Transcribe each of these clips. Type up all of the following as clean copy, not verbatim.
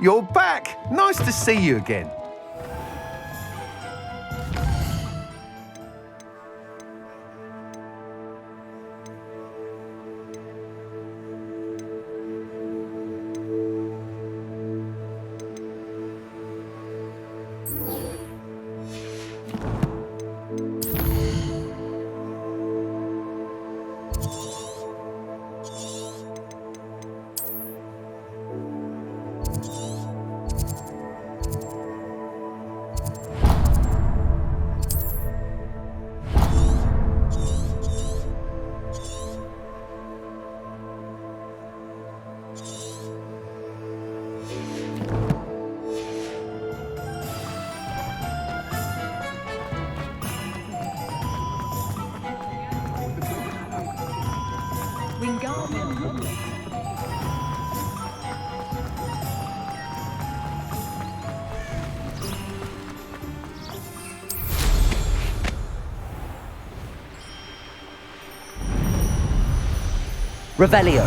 You're back! Nice to see you again. Revelio.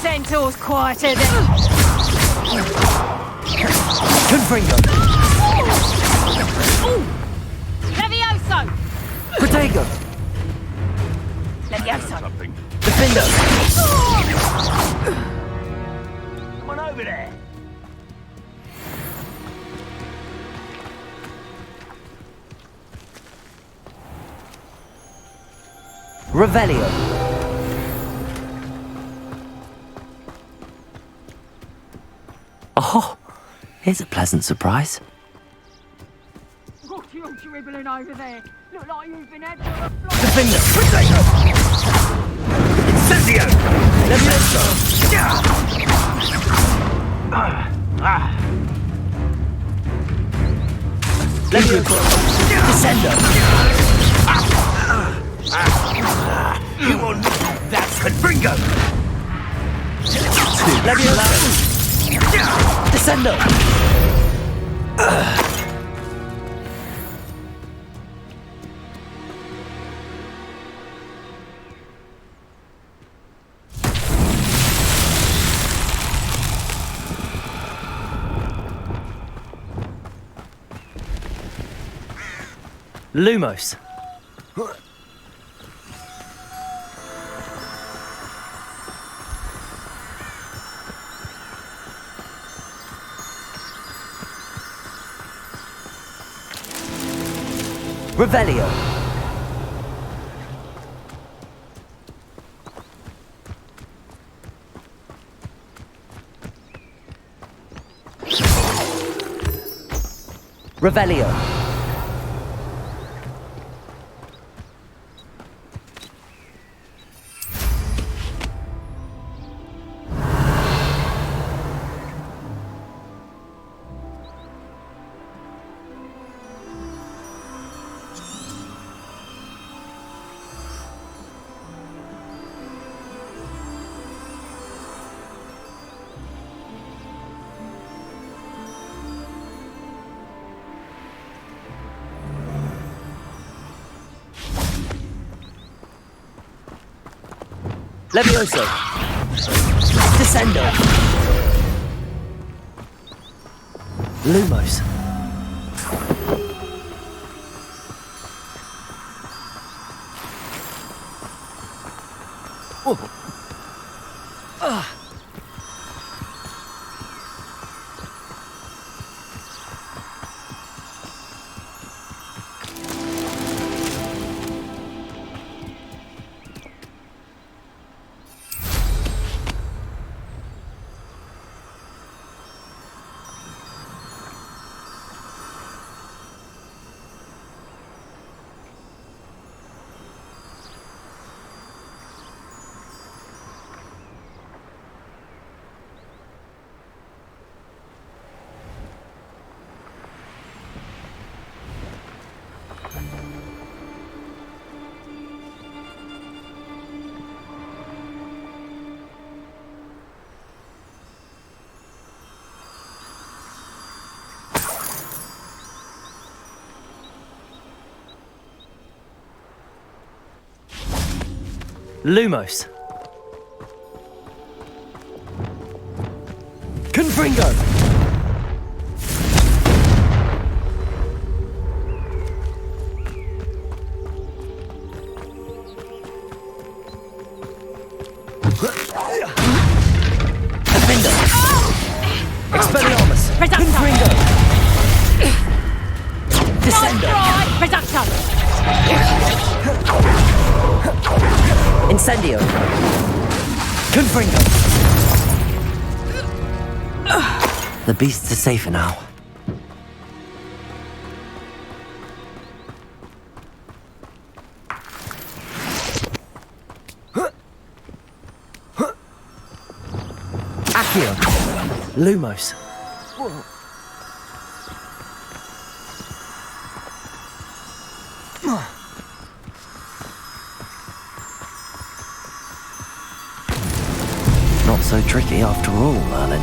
Centaur's quieter than... Confringo. Levioso! Protego. Levioso! Defender. Come on over there. Revelio. Oh, here's a pleasant surprise. What are you dribbling over there? Look like you've been had Defender. Protego. Incendio! Levioso. Levioso. Descendo. You will not. That's Confringo! Levioso. Descendo. Lumos. Revelio. Revelio. Levioso. Descendo. Lumos. Oh. Lumos. Confringo. Defender. Expelliarmus. Reducto. Confringo. Descendo. Reducto. Incendio. Confringo. The beasts are safer now. Accio. Lumos. Not so tricky after all, Merlin.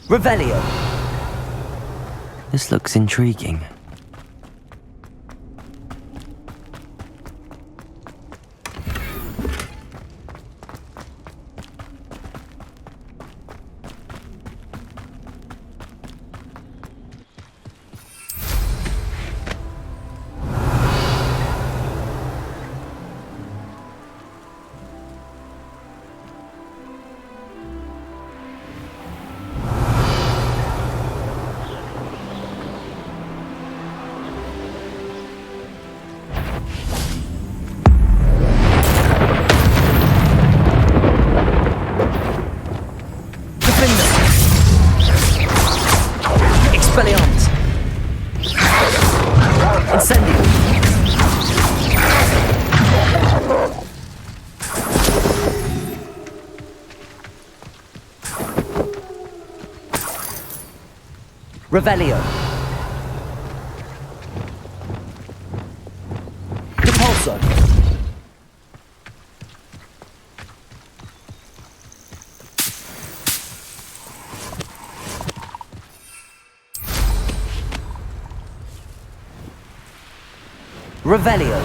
Revelio. This looks intriguing. Expelliarmus. Incendio. Revelio. Repulso. Revelio.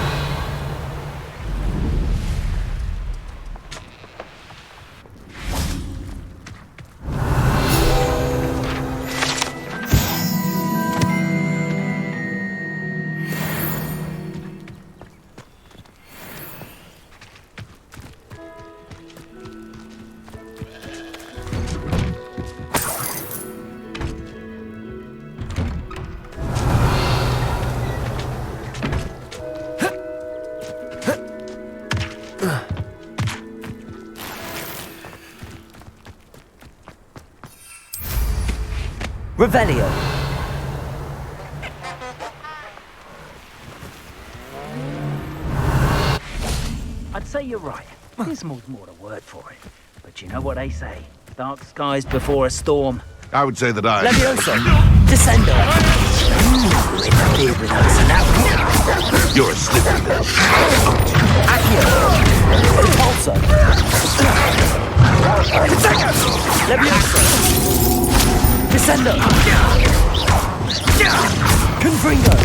Revelio. I'd say you're right. Dismal's more a word for it. But you know what they say. Dark skies before a storm. I would say that I... Levioso. Descendo. Interfered with us now. You're a slippery little... Accio. Repulso. Levioso. Descendo. Confringo.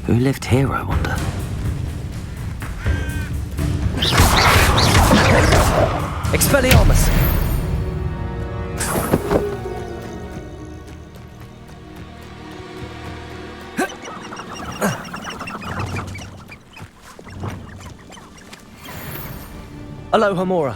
Who lived here, I wonder? Expelliarmus! Alohomora.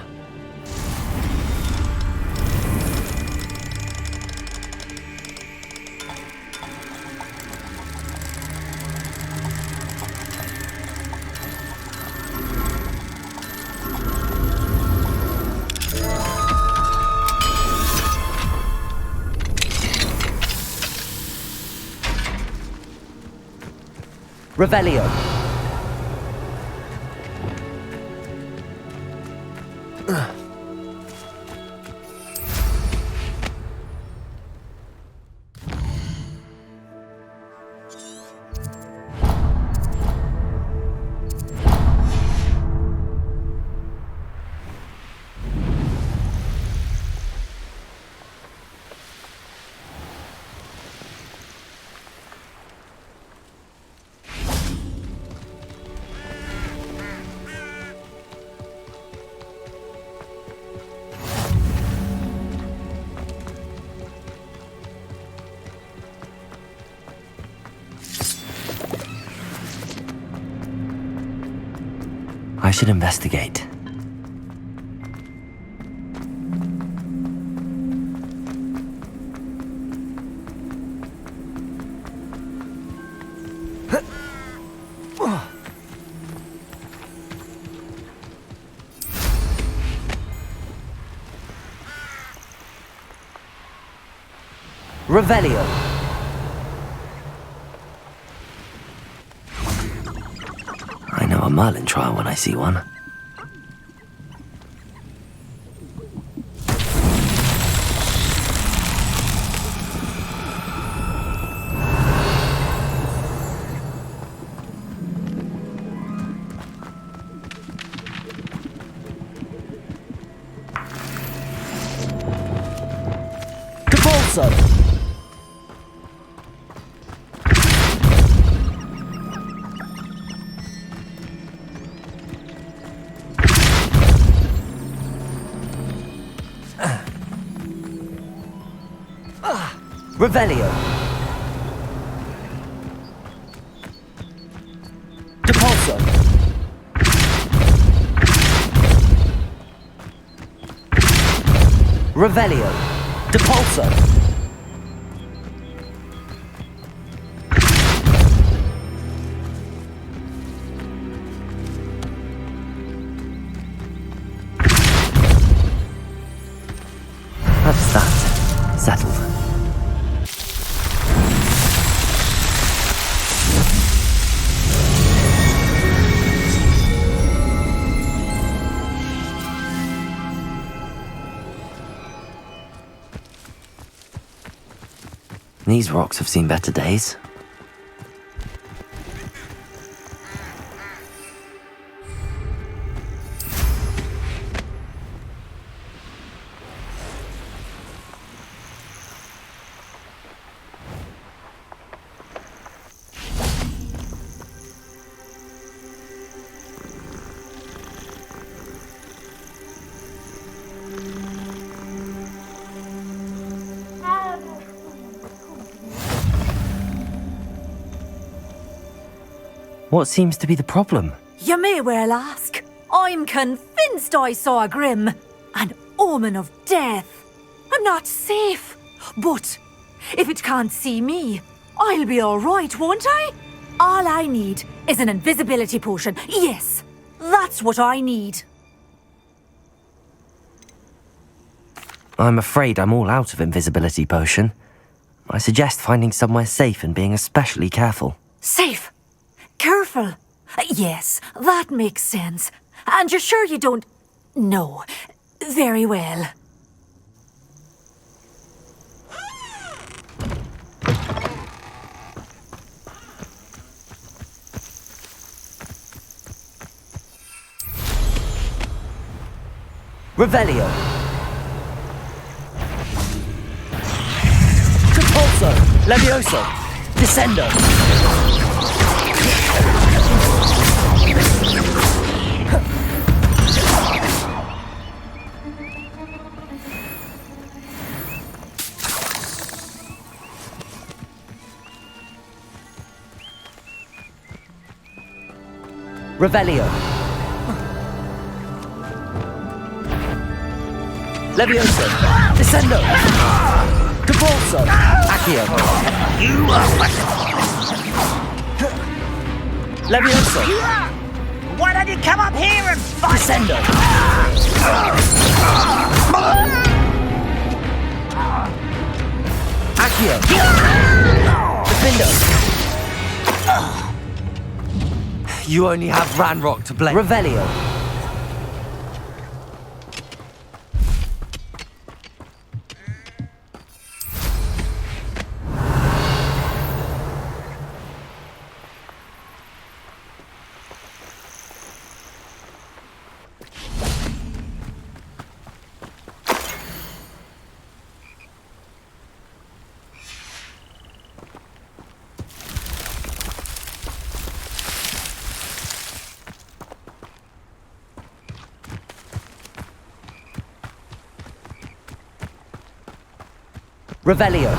Revelio. I should investigate. Revelio. I know a Merlin trial when I see one. Capolso. Revelio. Depulso. Revelio. Depulso. That's that. Settled. These rocks have seen better days. What seems to be the problem? You may well ask. I'm convinced I saw a grim, an omen of death. I'm not safe, but if it can't see me, I'll be all right, won't I? All I need is an invisibility potion. Yes, that's what I need. I'm afraid I'm all out of invisibility potion. I suggest finding somewhere safe and being especially careful. Safe? Careful? Yes, that makes sense. And you're sure you don't... No. Very well. Revelio. Compulso. Levioso. Descendo. Revelio. Levioso. Descendo. Compulso. Accio. You are... Levioso. Why don't you come up here and fight? Descendo. Accio. Defendo. You only have Ranrock to blame. Revelio. Revelio.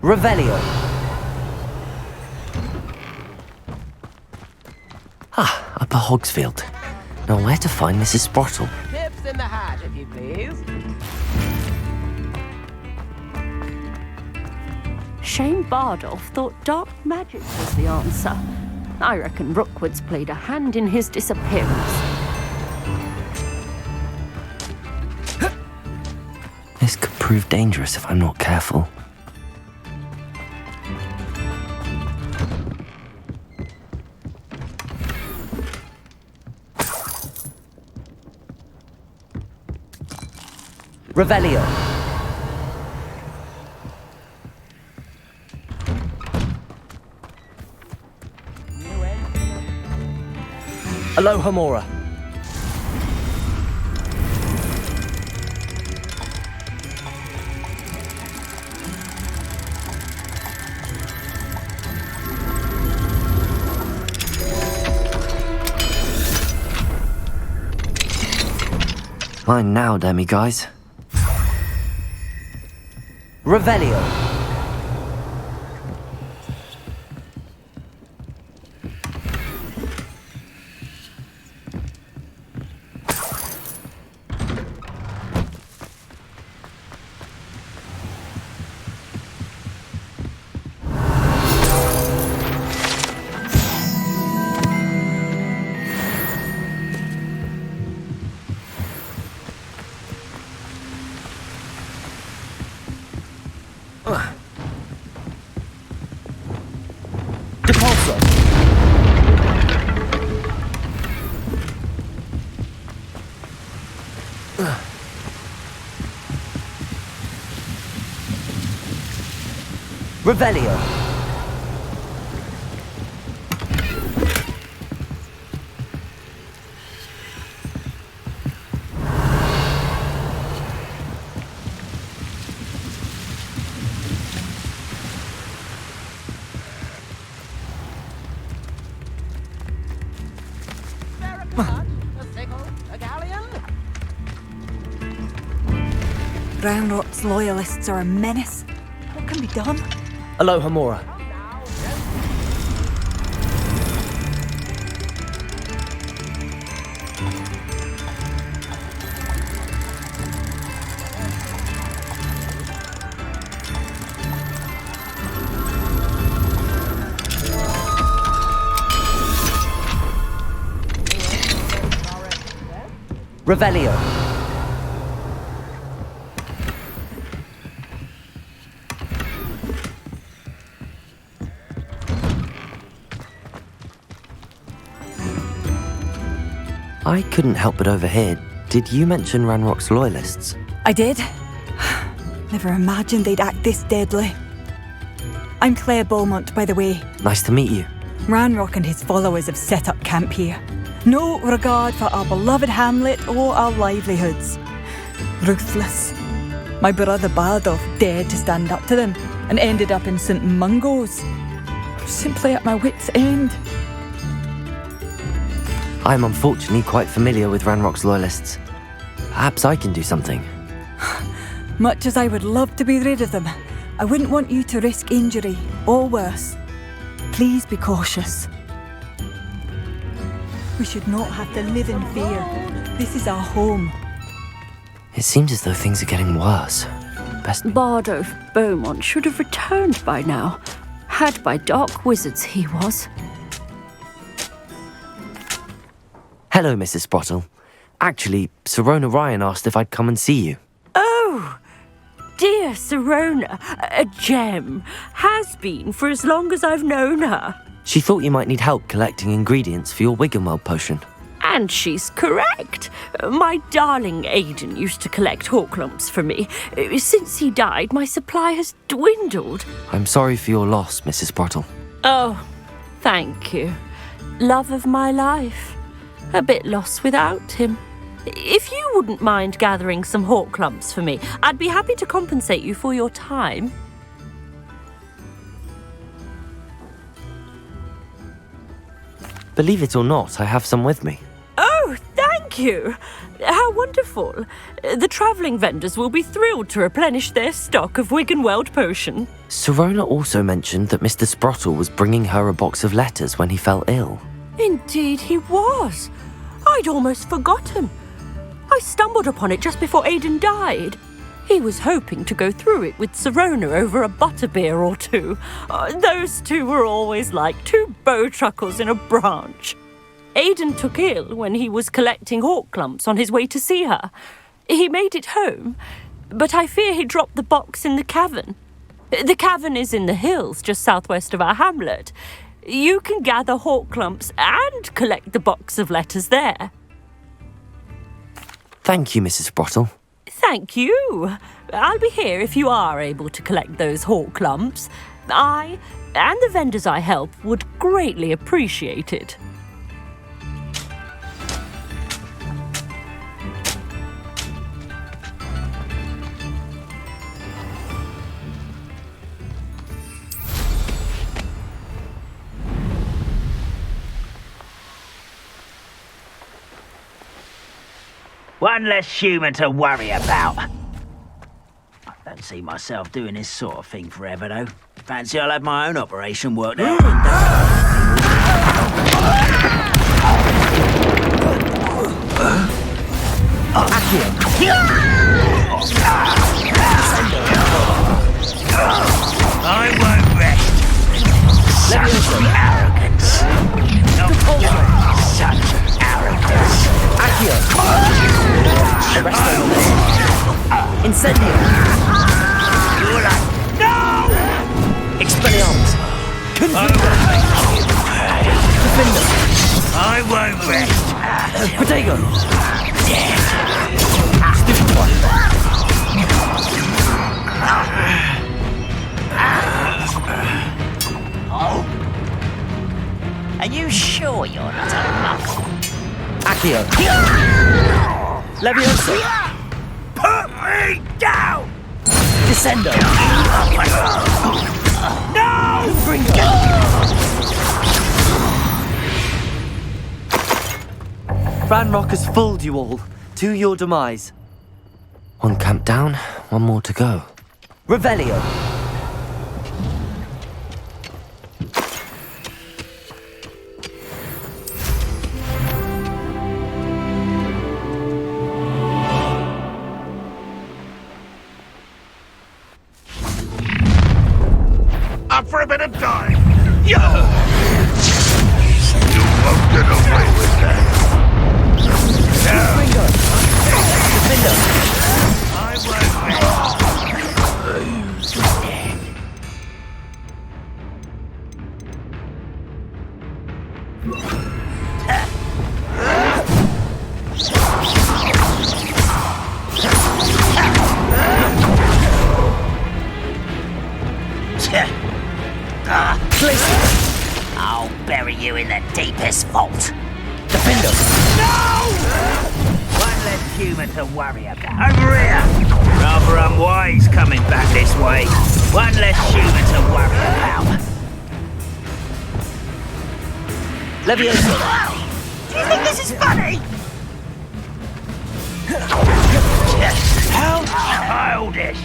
Revelio. Ah, Upper Hogsfield. Now where to find Mrs. Sprottle? Tips in the hat, if you please. Shane Bardolph thought dark magic was the answer. I reckon Rookwood's played a hand in his disappearance. This could prove dangerous if I'm not careful. Revelio. Alohomora. Mine now, demi-guys. Revelio. Depulso. Revelio. A sickle, a galleon. Ranrock's loyalists are a menace. What can be done? Alohomora. Revelio. I couldn't help but overhear. Did you mention Ranrock's loyalists? I did. Never imagined they'd act this deadly. I'm Claire Beaumont, by the way. Nice to meet you. Ranrock and his followers have set up camp here. No regard for our beloved hamlet or our livelihoods. Ruthless. My brother Bardolph dared to stand up to them and ended up in St. Mungo's. Simply at my wit's end. I'm unfortunately quite familiar with Ranrock's loyalists. Perhaps I can do something. Much as I would love to be rid of them, I wouldn't want you to risk injury, or worse. Please be cautious. We should not have to live in fear. This is our home. It seems as though things are getting worse. Bardo of Beaumont should have returned by now. Had by dark wizards he was. Hello, Mrs. Sprottle. Actually, Sirona Ryan asked if I'd come and see you. Oh, dear Sirona, a gem. Has been for as long as I've known her. She thought you might need help collecting ingredients for your Wiggenweld potion. And she's correct. My darling Aidan used to collect Horklumps for me. Since he died, my supply has dwindled. I'm sorry for your loss, Mrs. Sprottle. Oh, thank you. Love of my life. A bit lost without him. If you wouldn't mind gathering some Horklumps for me, I'd be happy to compensate you for your time. Believe it or not, I have some with me. Oh, thank you. How wonderful. The travelling vendors will be thrilled to replenish their stock of Wiggenweld potion. Sirona also mentioned that Mr. Sprottle was bringing her a box of letters when he fell ill. Indeed he was. I'd almost forgotten. I stumbled upon it just before Aidan died. He was hoping to go through it with Sirona over a butterbeer or two. Those two were always like two bowtruckles in a branch. Aidan took ill when he was collecting Horklumps on his way to see her. He made it home, but I fear he dropped the box in the cavern. The cavern is in the hills just southwest of our hamlet. You can gather Horklumps and collect the box of letters there. Thank you, Mrs. Sprottle. Thank you. I'll be here if you are able to collect those Horklumps. I and the vendors I help would greatly appreciate it. One less human to worry about. I don't see myself doing this sort of thing forever, though. Fancy I'll have my own operation worked out. I won't rest. Such arrogance. Such arrogance. Incendio! No! Expelliarmus! Defender! I won't rest. Protego! Are you sure you're not a muff? Accio! Leviosa! Put me down! Descendo! No! Ranrock has fooled you all. To your demise. One camp down, one more to go. Revelio! Up for a bit of time. You won't get away with that. I won't I'll bury you in the deepest vault. Defender! No! One less human to worry about. Over here! Rather unwise coming back this way. One less human to worry about. Leviosa! Do you think this is funny? How childish! childish.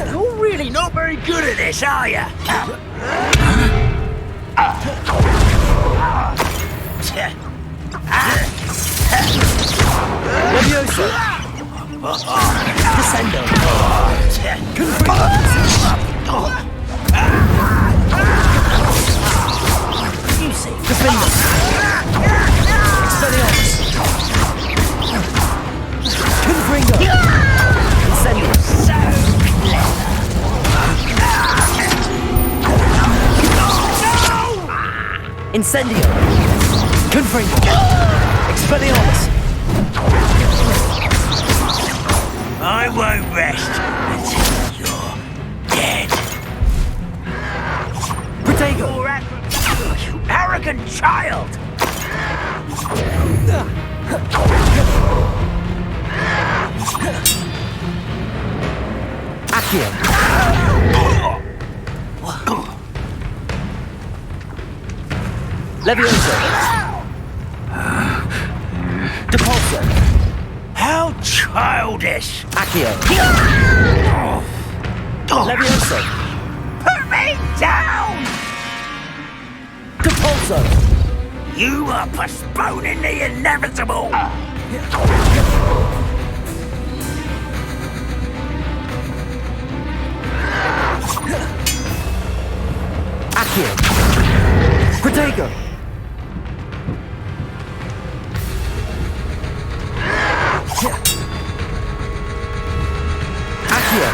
You're really not very good at this, are you? Levioso! Descendo! Defender! Expelliarmus! Confringo! Incendio! Incendio! Confringo! Expelliarmus! I won't rest until you're dead. Protego! You arrogant child! Accio! Levioso! Depulso! How childish! Accio! Levioso! Put me down! Depulso! You are postponing the inevitable! Accio! Protego! Accio!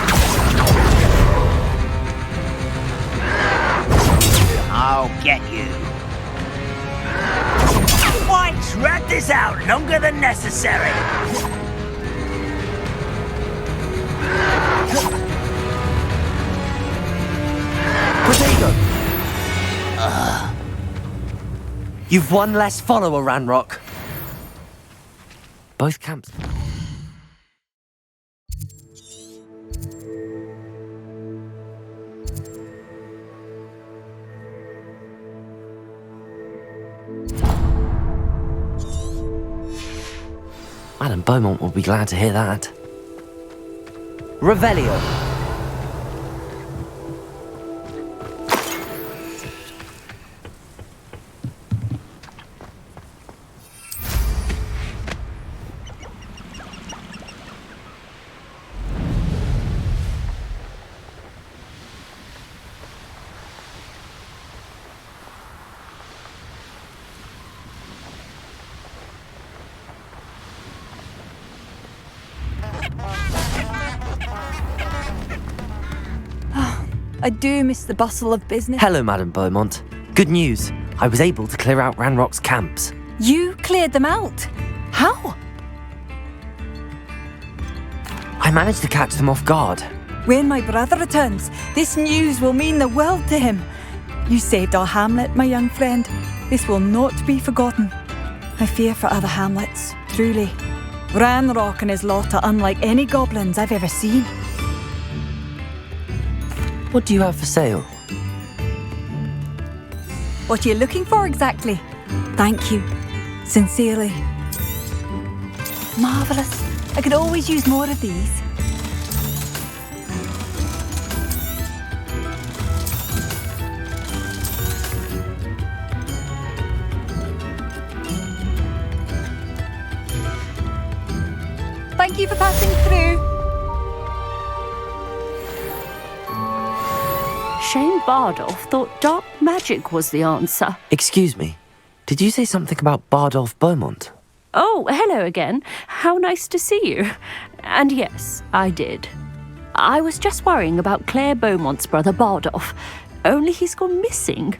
I'll get you. Why drag this out longer than necessary? Protego! You've one less follower, Ranrock. Both camps. Madam Beaumont will be glad to hear that. Revelio. I do miss the bustle of business. Hello, Madam Beaumont. Good news. I was able to clear out Ranrock's camps. You cleared them out? How? I managed to catch them off guard. When my brother returns, this news will mean the world to him. You saved our hamlet, my young friend. This will not be forgotten. I fear for other hamlets, truly. Ranrock and his lot are unlike any goblins I've ever seen. What do you have for sale? What are you looking for exactly? Thank you. Sincerely. Marvellous. I could always use more of these. Thank you for passing through. Shane Bardolph thought dark magic was the answer. Excuse me. Did you say something about Bardolph Beaumont? Oh, hello again. How nice to see you. And yes, I did. I was just worrying about Claire Beaumont's brother Bardolph. Only he's gone missing.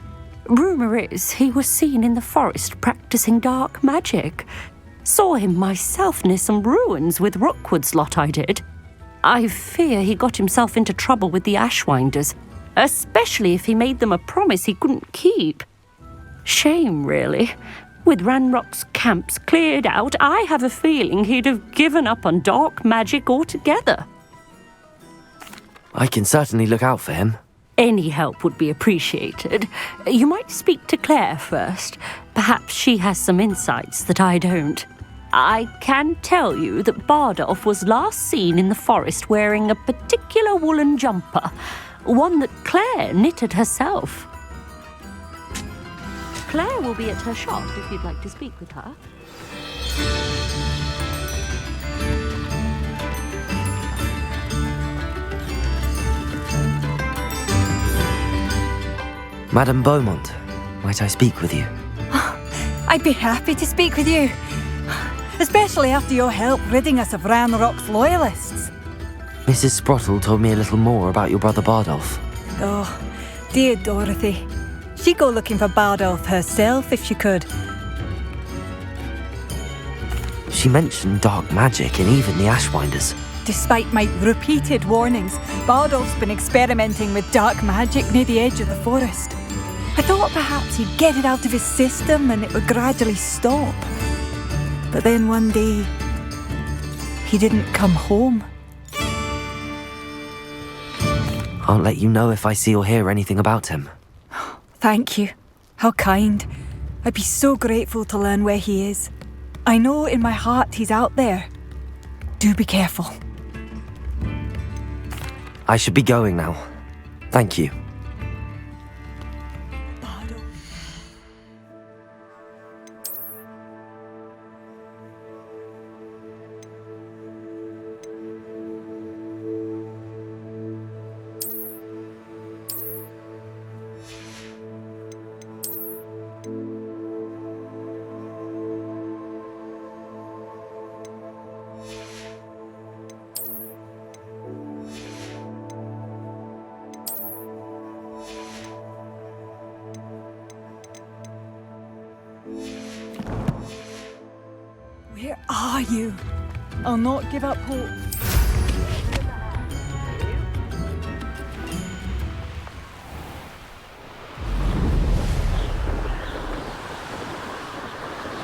Rumour is he was seen in the forest practicing dark magic. Saw him myself near some ruins with Rookwood's lot I did. I fear he got himself into trouble with the Ashwinders, especially if he made them a promise he couldn't keep. Shame, really. With Ranrock's camps cleared out, I have a feeling he'd have given up on dark magic altogether. I can certainly look out for him. Any help would be appreciated. You might speak to Claire first. Perhaps she has some insights that I don't. I can tell you that Bardolph was last seen in the forest wearing a particular woolen jumper, one that Claire knitted herself. Claire will be at her shop if you'd like to speak with her. Madame Beaumont, might I speak with you? I'd be happy to speak with you. Especially after your help ridding us of Ranrock's loyalists. Mrs. Sprottle told me a little more about your brother Bardolph. Oh, dear Dorothy. She'd go looking for Bardolph herself if she could. She mentioned dark magic and even the Ashwinders. Despite my repeated warnings, Bardolph's been experimenting with dark magic near the edge of the forest. I thought perhaps he'd get it out of his system and it would gradually stop. But then one day, he didn't come home. I'll let you know if I see or hear anything about him. Thank you. How kind. I'd be so grateful to learn where he is. I know in my heart he's out there. Do be careful. I should be going now. Thank you. Where are you? I'll not give up hope.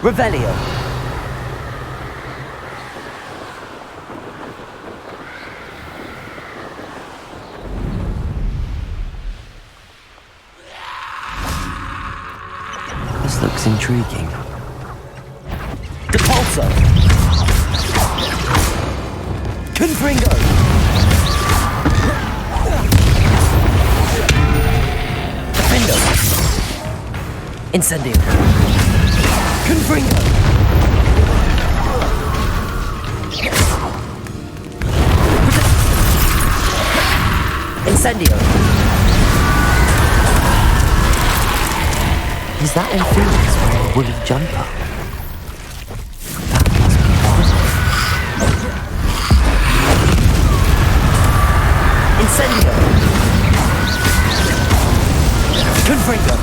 Revelio. This looks intriguing. Depulso! Confringo! Defendo! Incendio! Confringo! Incendio! Is that Felix wearing a woolly jumper? Incendio! Confringo!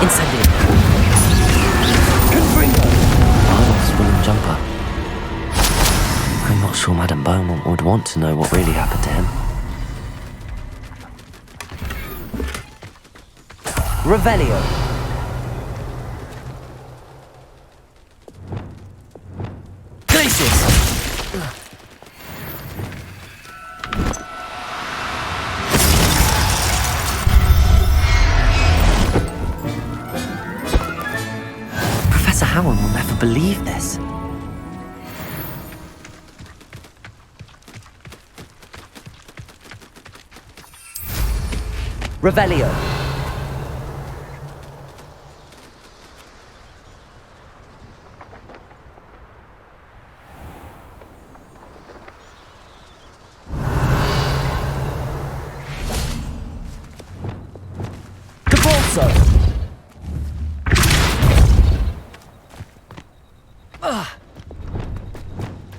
Incendio! Confringo! Bardolph's woolen jumper. I'm not sure Madame Beaumont would want to know what really happened to him. Revelio! Professor Howard will never believe this. Revelio.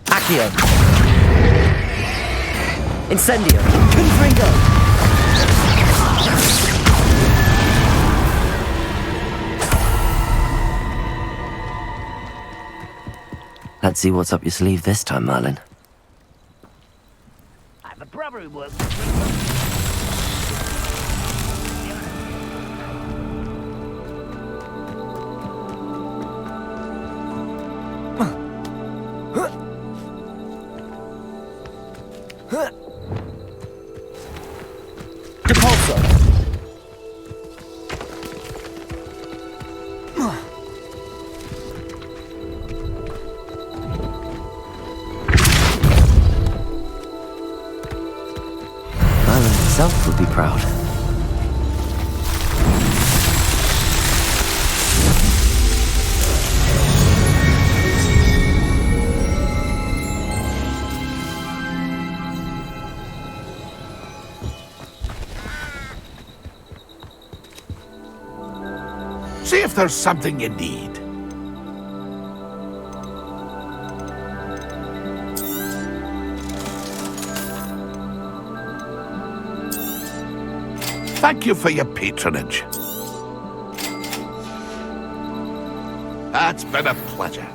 Accio. Incendio. Confringo. Let's see what's up your sleeve this time, Merlin. I have a brother who works himself would be proud. See if there's something you need. Thank you for your patronage. It's been a pleasure.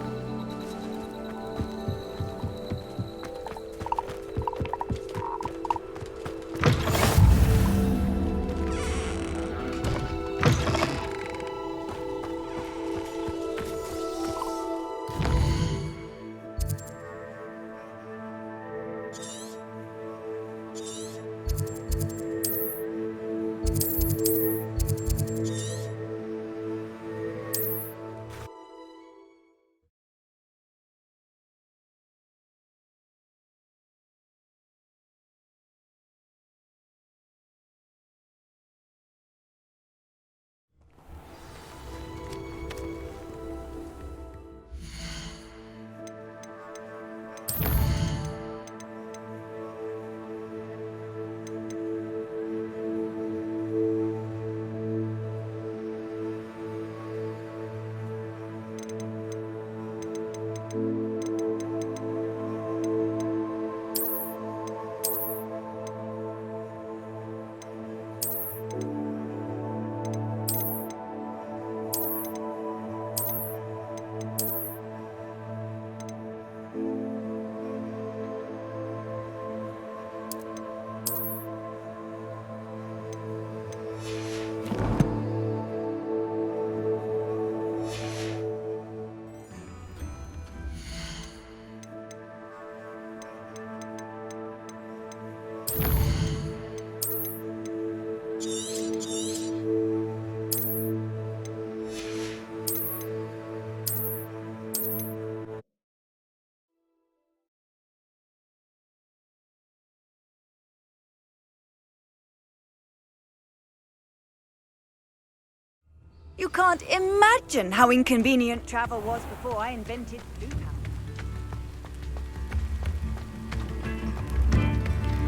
You can't imagine how inconvenient travel was before I invented Blue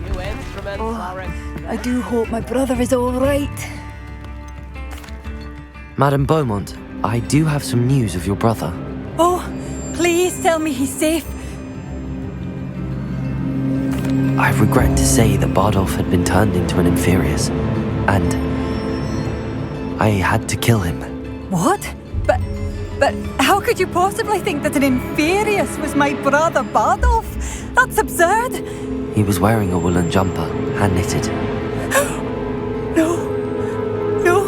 New instruments are I do hope my brother is all right. Madame Beaumont, I do have some news of your brother. Oh, please tell me he's safe. I regret to say that Bardolph had been turned into an Inferius, and I had to kill him. What? But how could you possibly think that an Inferius was my brother Bardolph? That's absurd. He was wearing a woolen jumper, hand-knitted. No,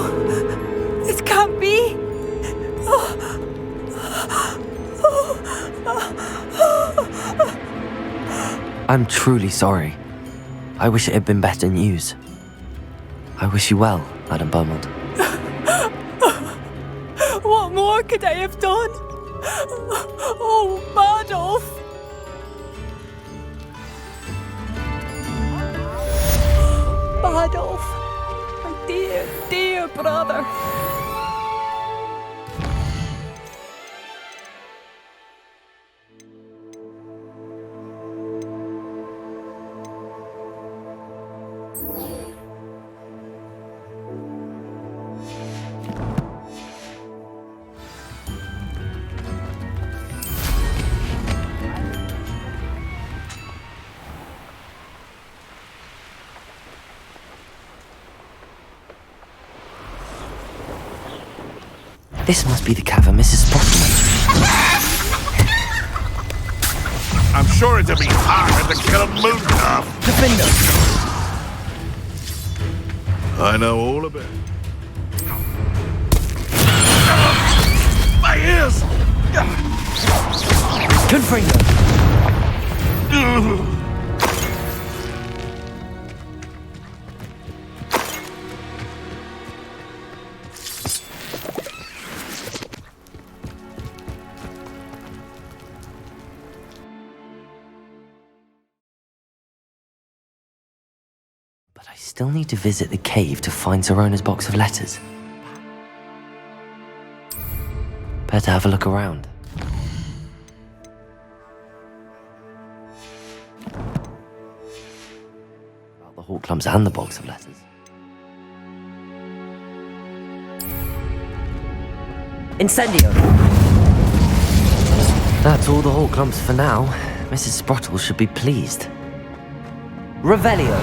this can't be. I'm truly sorry. I wish it had been better news. I wish you well, Madame Beaumont. What more could I have done? Oh, Bardolph! Bardolph, my dear, dear brother. This must be the cave of Mrs. Sprotman. I'm sure it'd be harder to kill a moon calf. Defender! I know all about it. My ears! Confringo! But I still need to visit the cave to find Zerona's box of letters. Better have a look around. About the hawk clumps and the box of letters. Incendio! That's all the hawk clumps for now. Mrs. Sprottle should be pleased. Revelio!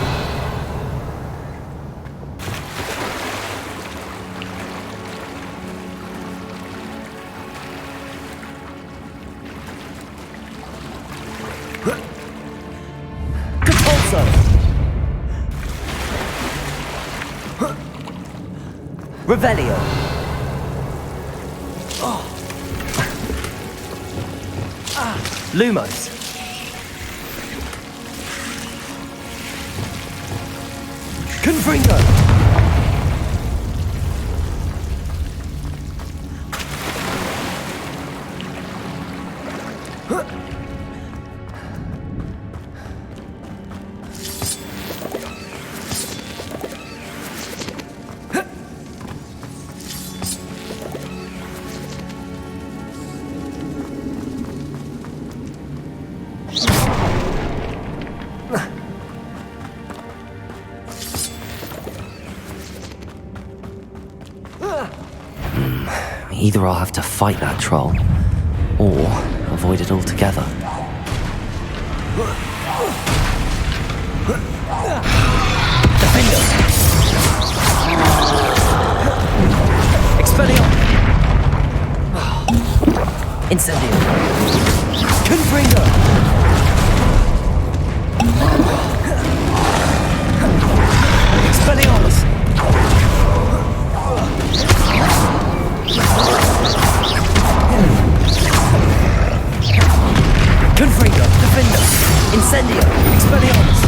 Revelio. Lumos. Confringo. Either I'll have to fight that troll, or avoid it altogether. Defender! Expelliarmus! Incendio! Confringo! Expelliarmus! Confringo, Defender, Incendio, Expelliarmus.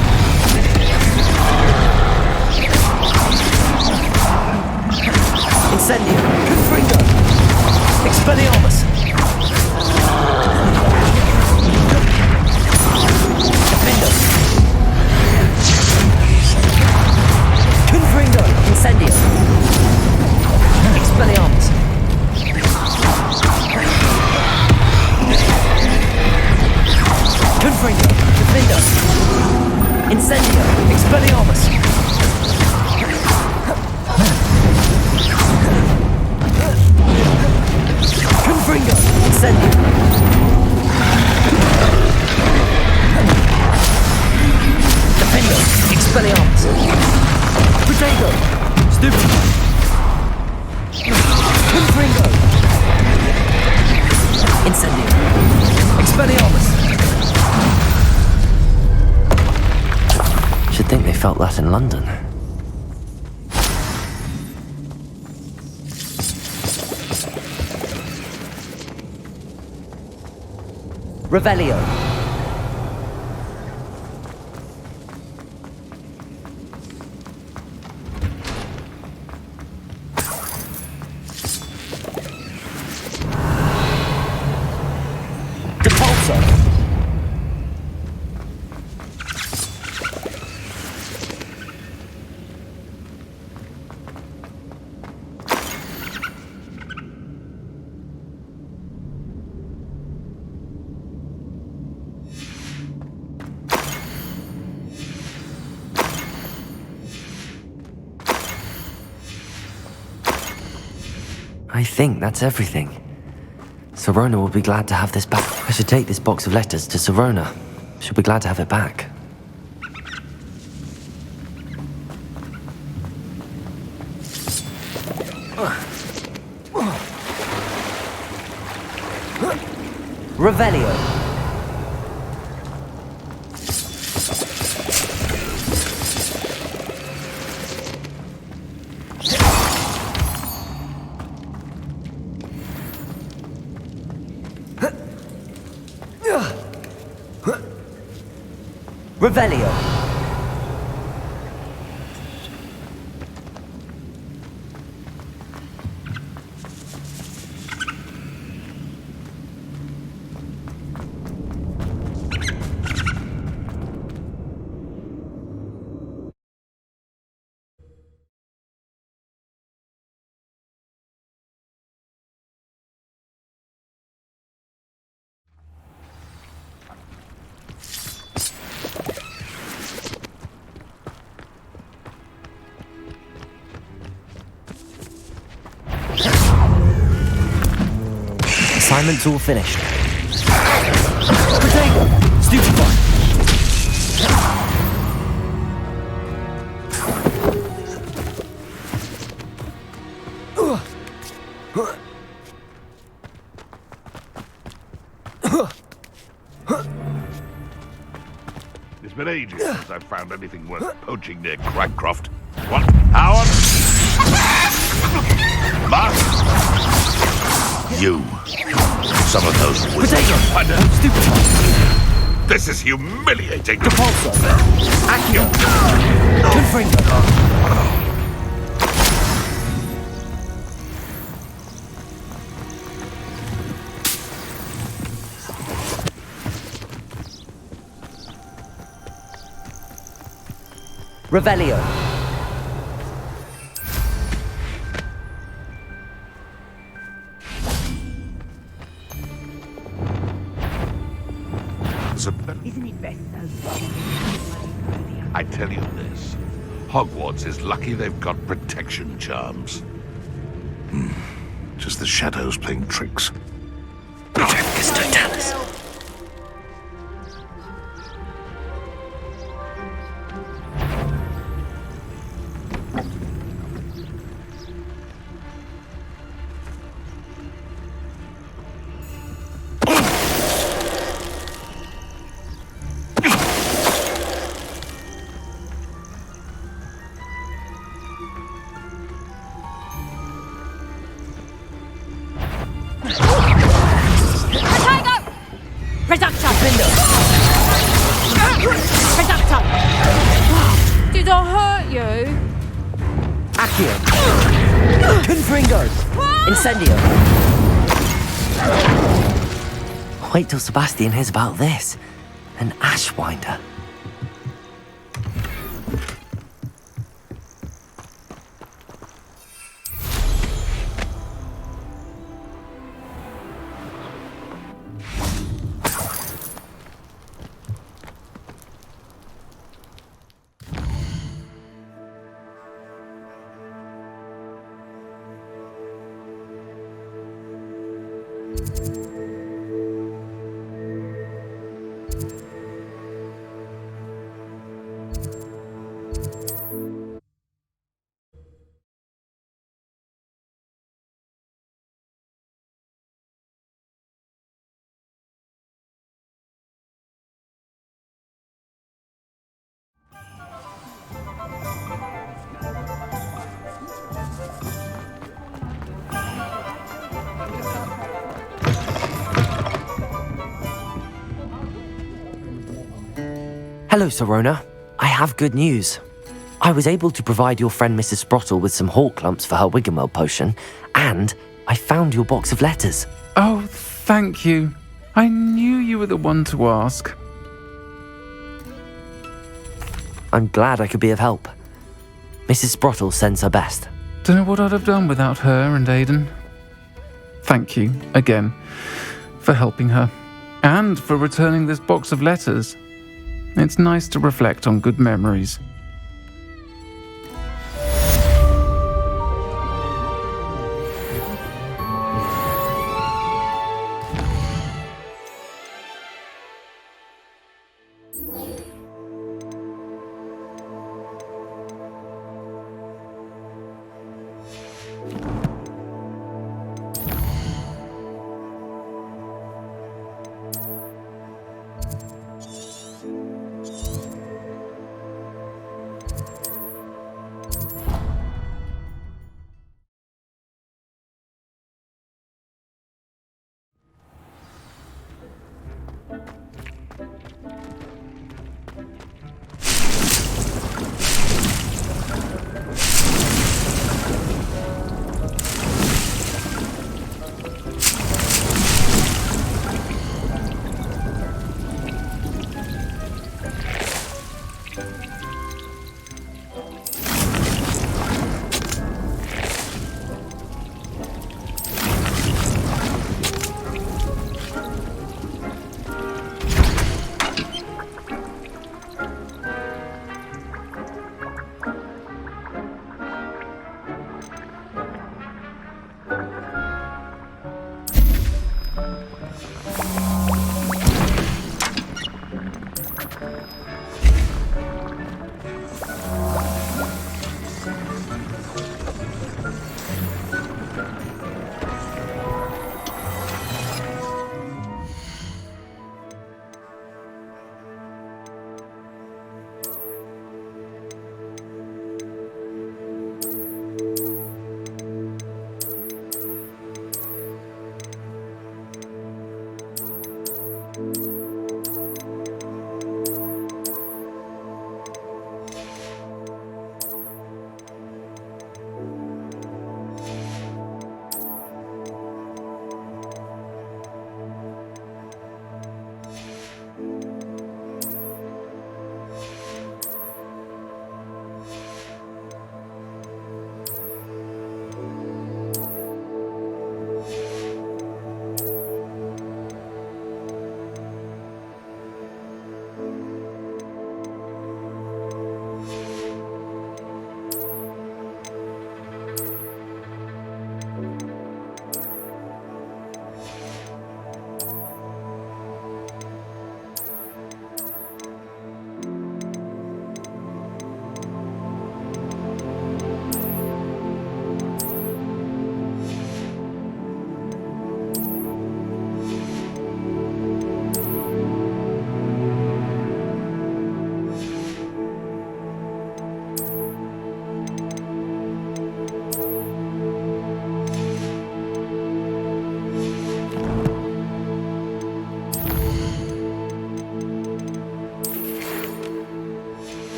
Incendio, Confringo, Expelliarmus. Defender. Confringo, Incendio. Expelliarmus. Confringo, Defender, Incendio, Expelliarmus. Confringo, Incendio. Defender, Expelliarmus. Protego, Stupid. Confringo. Incendio, Expelliarmus. Should think they felt that in London. Revelio. Depulso. I think that's everything. Sirona will be glad to have this back. I should take this box of letters to Sirona. She'll be glad to have it back. Revelio. Revelio. Assignment's all finished. Potato! Stupefy! It's been ages since I've found anything worth poaching near Cragcroft. What? Howard? Mark? You. Some of those wizards are fun. Stupefy! This is humiliating. Repulsor! Accio! Confringo! Revelio. Isn't it best though? I tell you this. Hogwarts is lucky they've got protection charms. Just the shadows playing tricks. Projectus Totalis. Did I hurt you? Accio! Confringo! Incendio! Wait till Sebastian hears about this. An Ashwinder. Hello, Sirona. I have good news. I was able to provide your friend Mrs. Sprottle with some hawk lumps for her Wiggenweld potion, and I found your box of letters. Oh, thank you. I knew you were the one to ask. I'm glad I could be of help. Mrs. Sprottle sends her best. Don't know what I'd have done without her and Aidan. Thank you, again, for helping her, and for returning this box of letters. It's nice to reflect on good memories.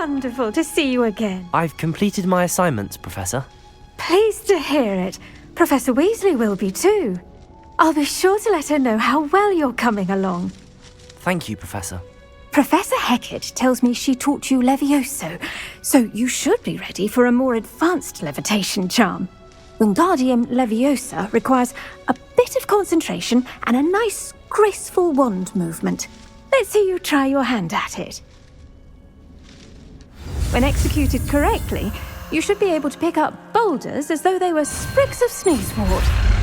wonderful to see you again. I've completed my assignments, Professor. Pleased to hear it. Professor Weasley will be too. I'll be sure to let her know how well you're coming along. Thank you, Professor. Professor Hecat tells me she taught you Levioso, so you should be ready for a more advanced levitation charm. Wingardium Leviosa requires a bit of concentration and a nice, graceful wand movement. Let's see you try your hand at it. When executed correctly, you should be able to pick up boulders as though they were sprigs of sneezewort.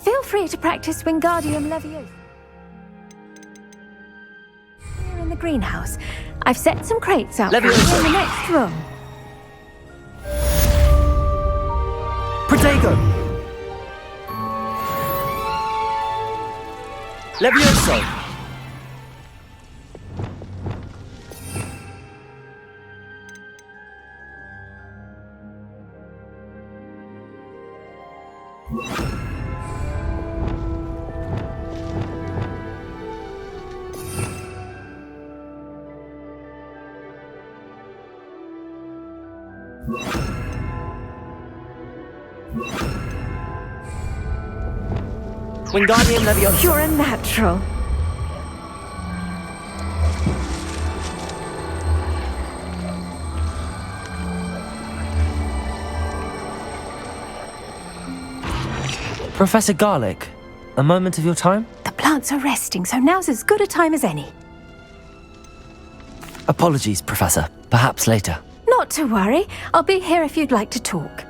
Feel free to practice Wingardium Leviosa here in the greenhouse. I've set some crates out for you in the next room. Protego! Levioso! Wingardium Leviosa. You're a natural. Professor Garlick, a moment of your time? The plants are resting, so now's as good a time as any. Apologies, Professor. Perhaps later. Not to worry. I'll be here if you'd like to talk.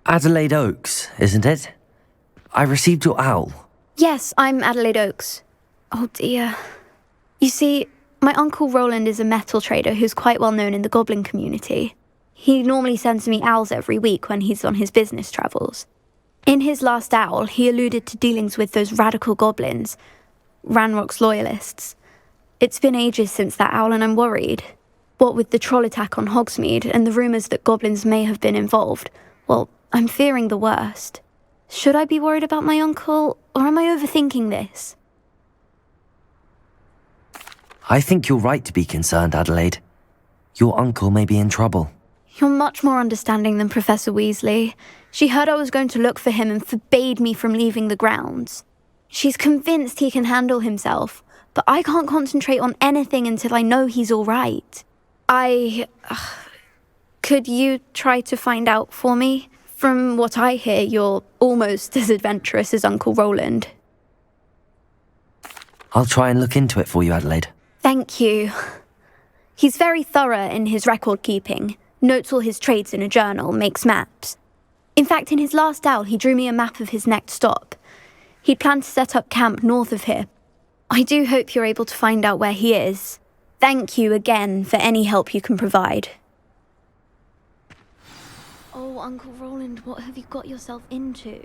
Adelaide Oaks, isn't it? I received your owl. Yes, I'm Adelaide Oaks. Oh dear. You see, my Uncle Roland is a metal trader who's quite well known in the goblin community. He normally sends me owls every week when he's on his business travels. In his last owl, he alluded to dealings with those radical goblins, Ranrock's loyalists. It's been ages since that owl and I'm worried. What with the troll attack on Hogsmeade and the rumours that goblins may have been involved, well, I'm fearing the worst. Should I be worried about my uncle, or am I overthinking this? I think you're right to be concerned, Adelaide. Your uncle may be in trouble. You're much more understanding than Professor Weasley. She heard I was going to look for him and forbade me from leaving the grounds. She's convinced he can handle himself, but I can't concentrate on anything until I know he's all right. Could you try to find out for me? From what I hear, you're almost as adventurous as Uncle Roland. I'll try and look into it for you, Adelaide. Thank you. He's very thorough in his record keeping, notes all his trades in a journal, makes maps. In fact, in his last owl, he drew me a map of his next stop. He'd planned to set up camp north of here. I do hope you're able to find out where he is. Thank you again for any help you can provide. Oh, Uncle Roland, what have you got yourself into?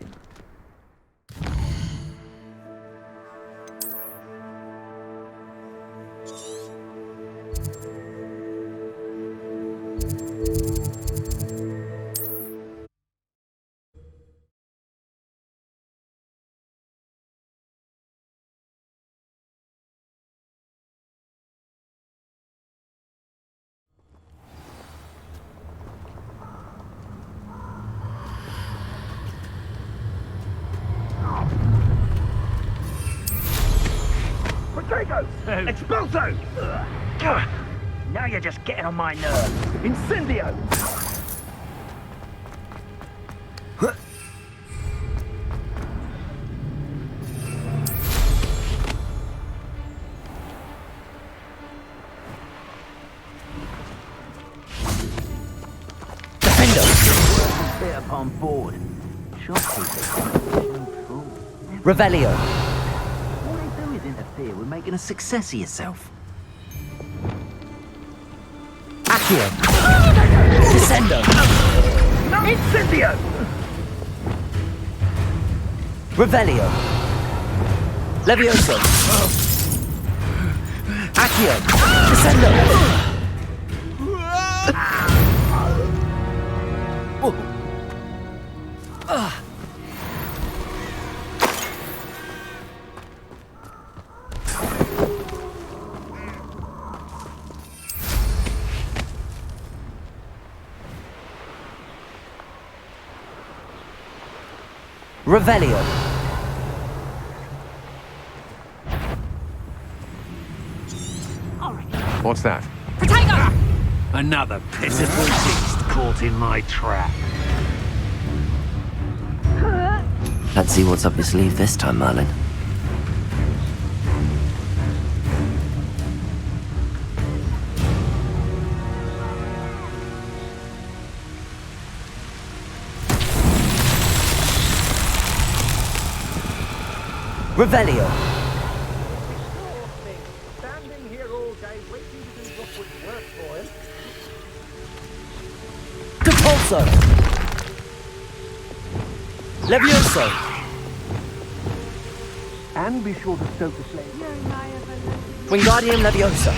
Draco! Expulso! Now you're just getting on my nerves. Incendio! Bit up on board. Revelio. All they do is interfere with making a success of yourself. Accio. Descendo. Incendio! Revelio. Levioso. Accio. Descendo. Revelio. What's that? Potato! Another pitiful beast caught in my trap. Let's see what's up your sleeve this time, Merlin. Revelio. Standing here all day waiting to do what would work for him. Depulso. Levioso. And be sure to stoke the flame. Wingardium Leviosa.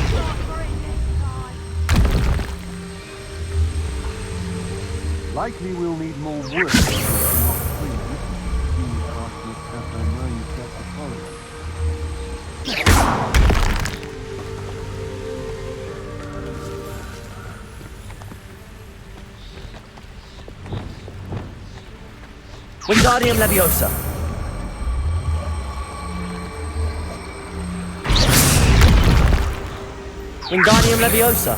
Likely we'll need more wood. Wingardium Leviosa. Wingardium Leviosa.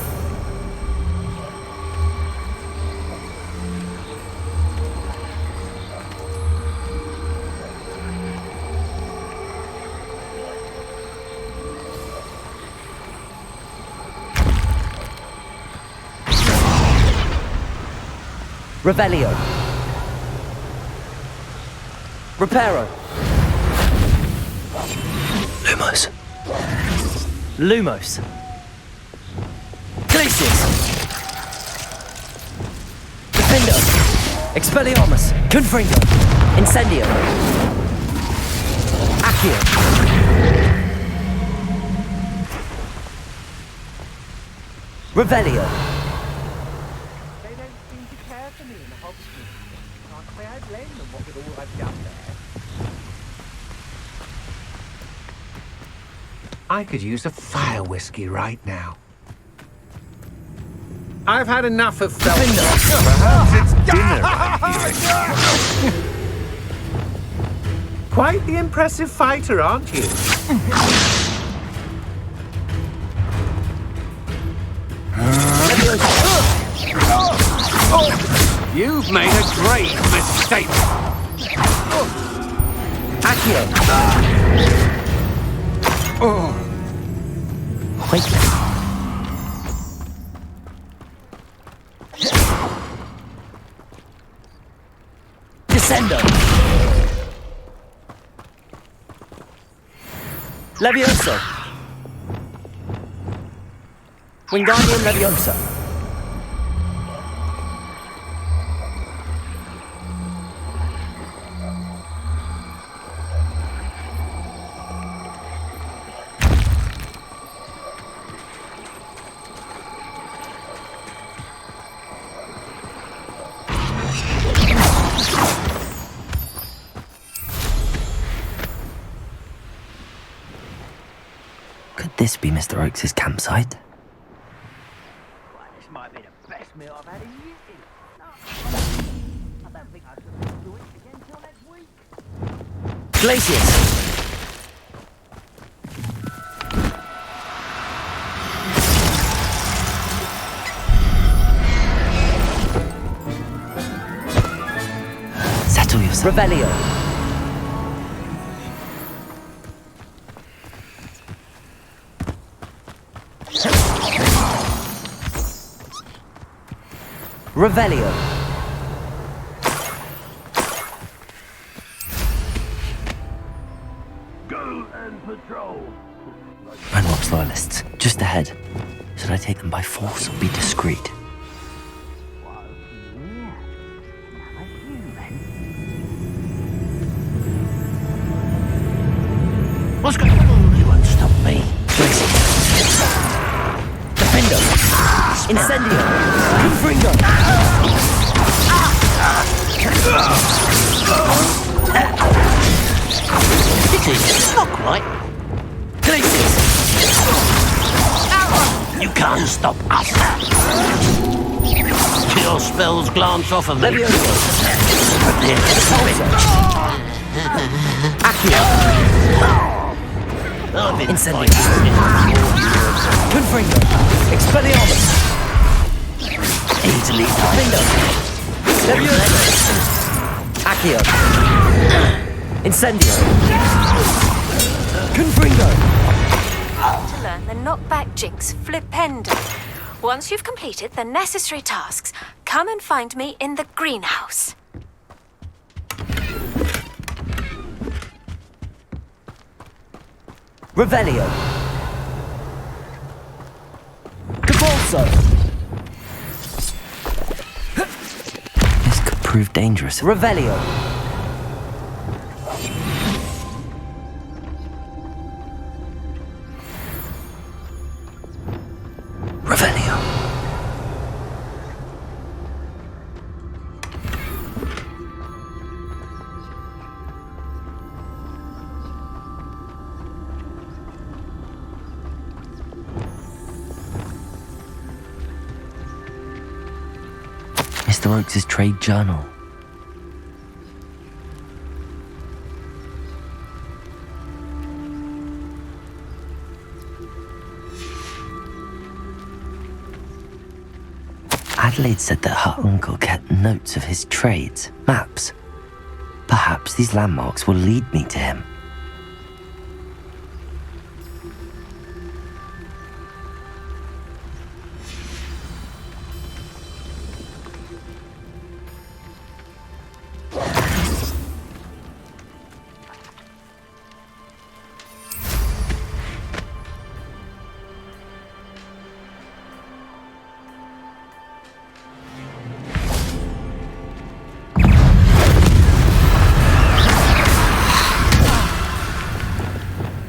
Revelio. Reparo. Lumos. Lumos. Glacius. Defendo. Expelliarmus. Confringo. Incendio. Accio. Revelio. They don't seem to care for me in the Hogwarts. Can't say I blame them what with all I've done there. I could use a fire whiskey right now. I've had enough of felting. Perhaps it's dinner right here. Quite the impressive fighter, aren't you? You've made a great mistake. Accio. Wait. Descendo. Levioso. Wingardium Leviosa. Could this be Mr. Oakes' campsite? This might be the best meal I've had in years. I don't think I should do it again till next week. Glacius. Revelio. Revelio. Go and patrol. Renwarp's loyalists, just ahead. Should I take them by force or be discreet? What's going on? You won't stop me. Defendo. Incendio. Confringo. Not quite. Glacius. You can't stop us. Your spells glance off of me. Levioso. Accio. Incendio. Confringo. Expelliarmus. Easily Defendo. Levioso. Accio. Incendio. Confringo. To learn the knockback jinx Flipendo. Once you've completed the necessary tasks, come and find me in the greenhouse. Revelio. Cabalso. This could prove dangerous. Revelio. Revelio. Mr. Oakes' trade journal. Adelaide said that her uncle kept notes of his trades, maps. Perhaps these landmarks will lead me to him.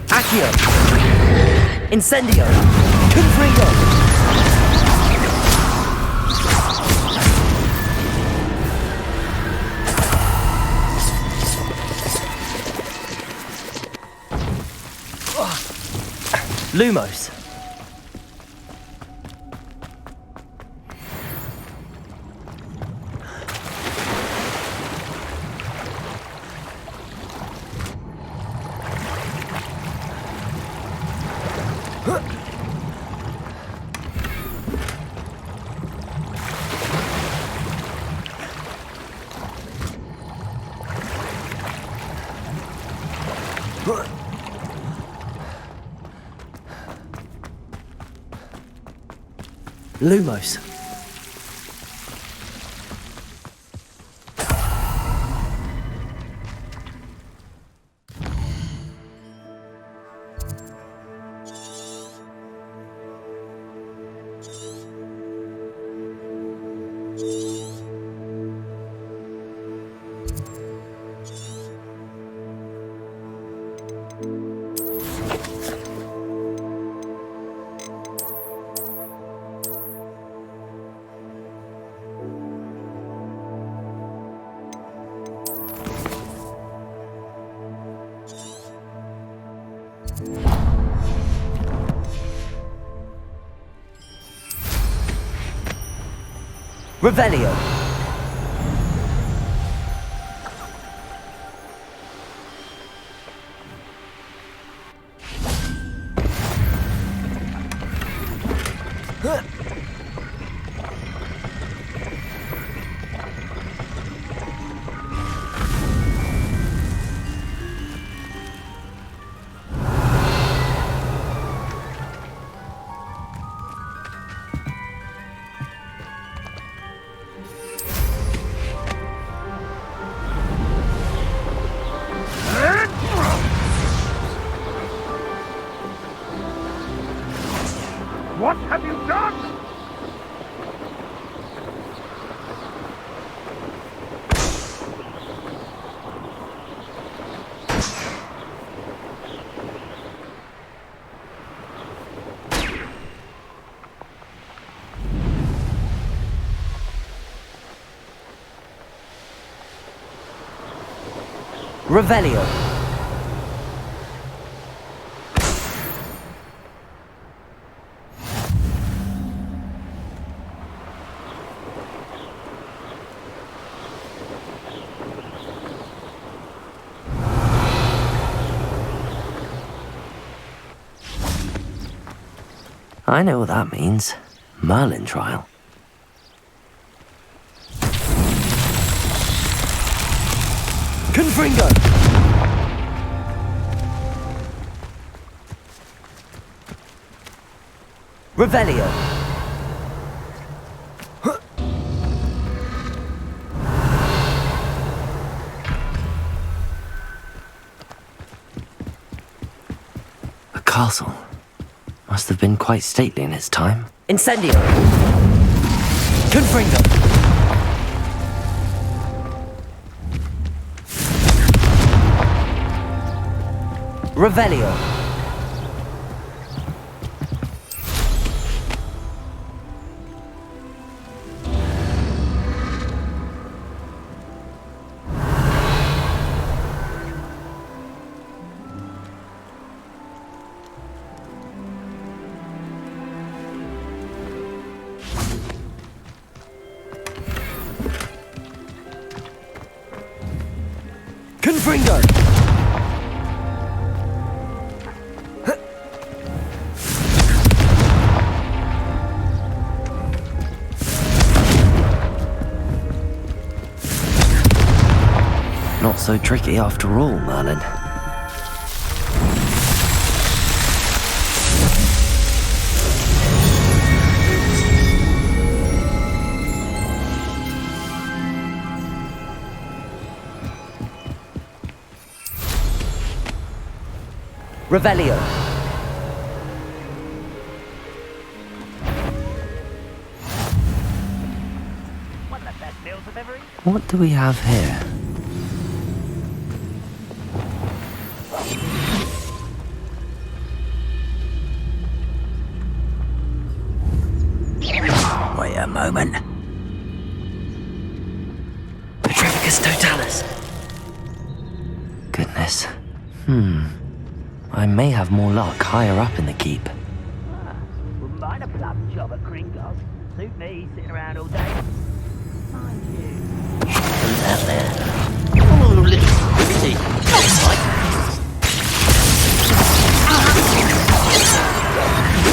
Accio. Incendio. Confringo. Lumos. Lumos. Revelio. What have you done? Revelio. I know what that means. Merlin trial. Confringo! Revelio. A castle. Must have been quite stately in its time. Incendio! Confringo! Revelio. Confringo! Not so tricky after all, Merlin. Revelio. One of the best meals I've ever eaten. What do we have here? Wait a moment. Petrificus totalis. Goodness. I may have more luck higher up in the keep. Wouldn't mind a plum job at Gringotts. Suit me, sitting around all day. Mind you. Who's out there? Oh, little pretty. Nice like.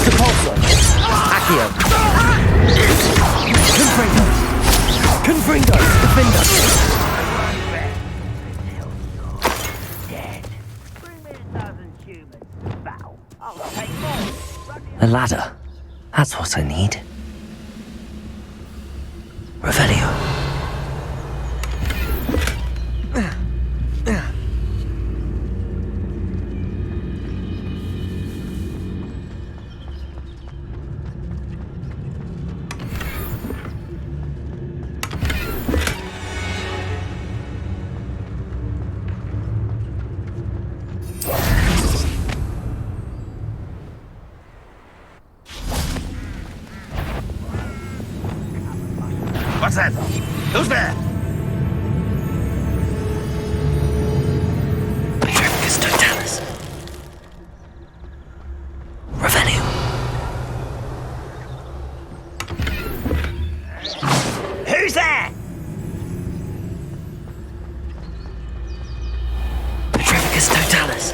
Capulso. Accio. Confringo. Confringo. Defender. A ladder. That's what I need. Revelio. What's that? Who's there? Petrificus totalis. Revelio. Who's there? Petrificus totalis.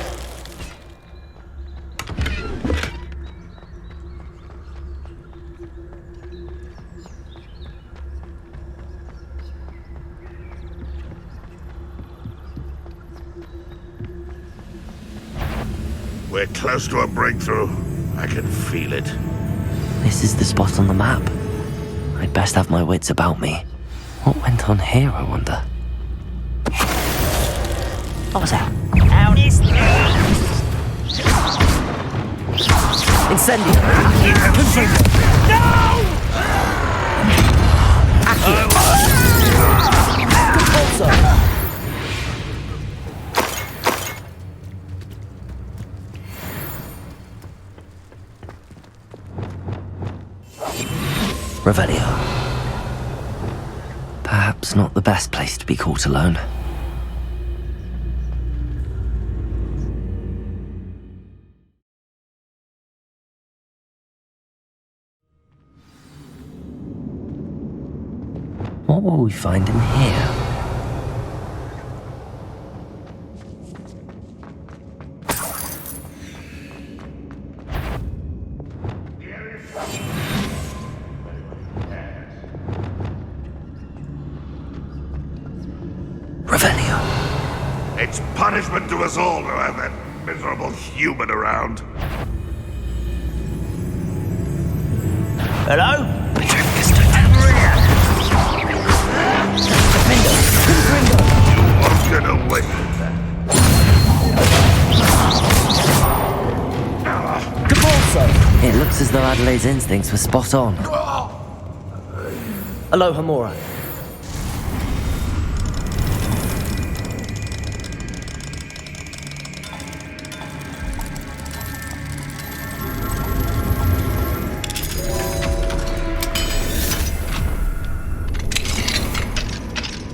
We're close to a breakthrough. I can feel it. This is the spot on the map. I'd best have my wits about me. What went on here, I wonder? What was that? Out is Incendio. Revelio. Perhaps not the best place to be caught alone. What will we find in here? Revelio. It's punishment to us all to have that miserable human around. Hello? You won't get away. It looks as though Adelaide's instincts were spot on. Aloha Mora.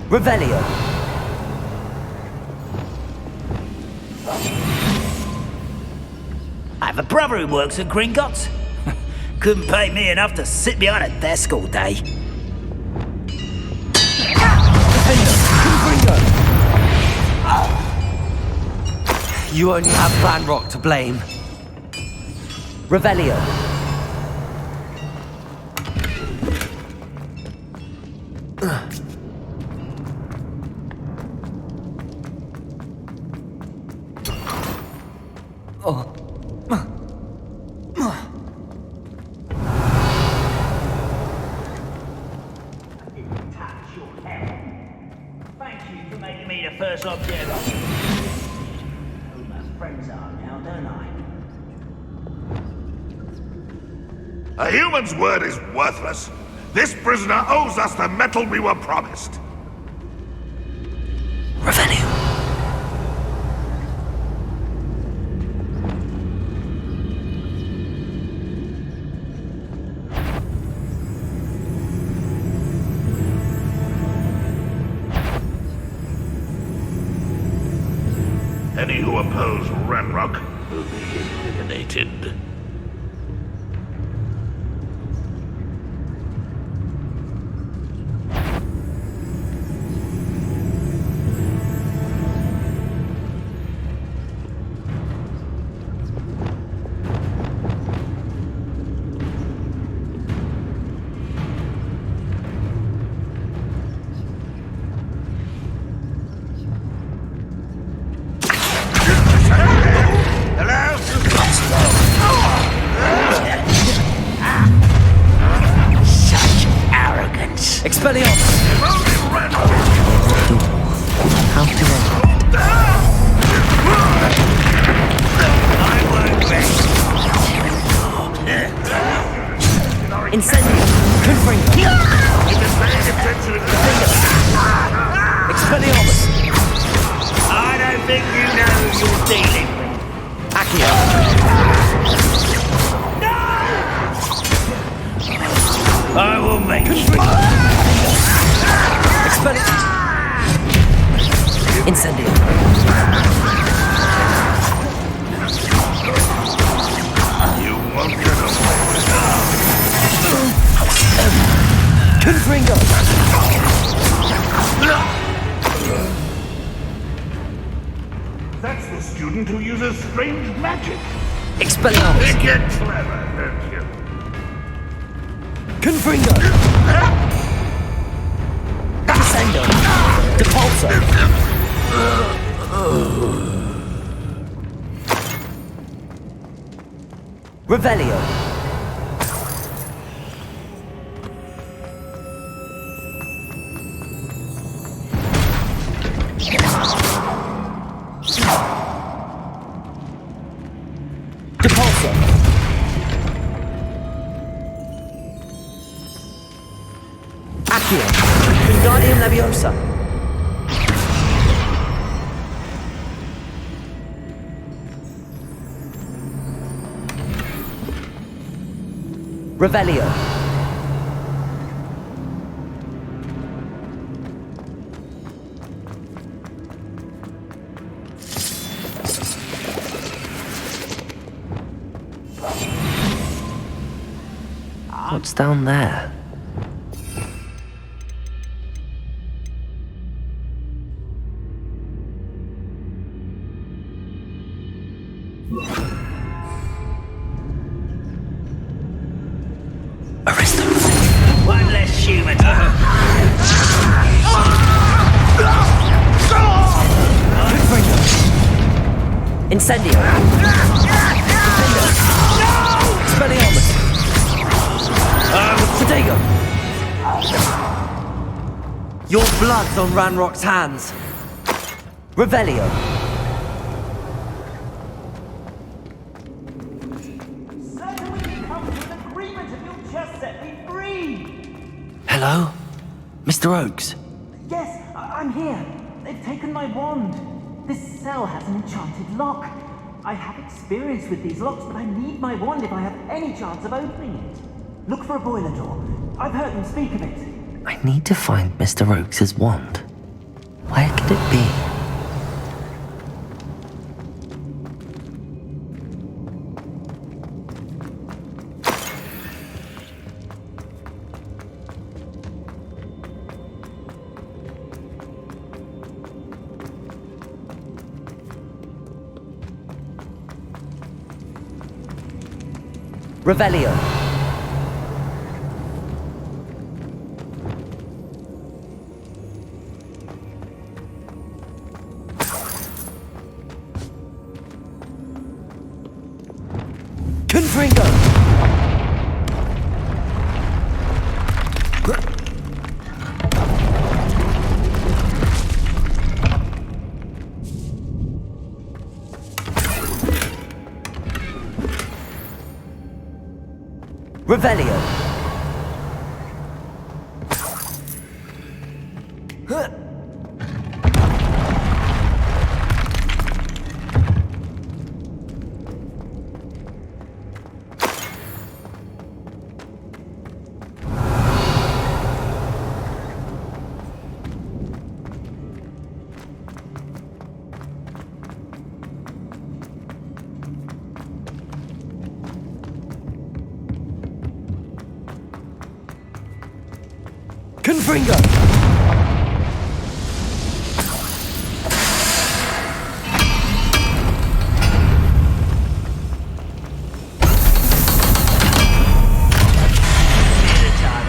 Revelio. I have a brother who works at Gringotts. Couldn't pay me enough to sit behind a desk all day. You only have Plan Rock to blame. Revelio. Thank you for making me the first object. Who my friends are now, don't I? A human's word is worthless. This prisoner owes us the metal we were promised. Revelio. Any who oppose Ranrock will be eliminated. Expelliarmus! How to end? Incendio! Confringo! Expelliarmus! I don't think you know who you're dealing with. Accio! I will make you. Incendio. You won't get away with Confringo. That's the student who uses strange magic. Expelliarmus. You get clever, don't you? Confringo. Descendo. Depulso. Revelio. Depulso. Accio. Wingardium Leviosa. Revelio. What's down there? One less human. Incendio. Expelliarmus. Protego. Your blood's on Ranrock's hands. Revelio. Hello? Mr. Oakes? Yes, I'm here. They've taken my wand. This cell has an enchanted lock. I have experience with these locks, but I need my wand if I have any chance of opening it. Look for a boiler door. I've heard them speak of it. I need to find Mr. Oakes' wand. Where could it be? Revelio. Confringo. Revelio. Confringo.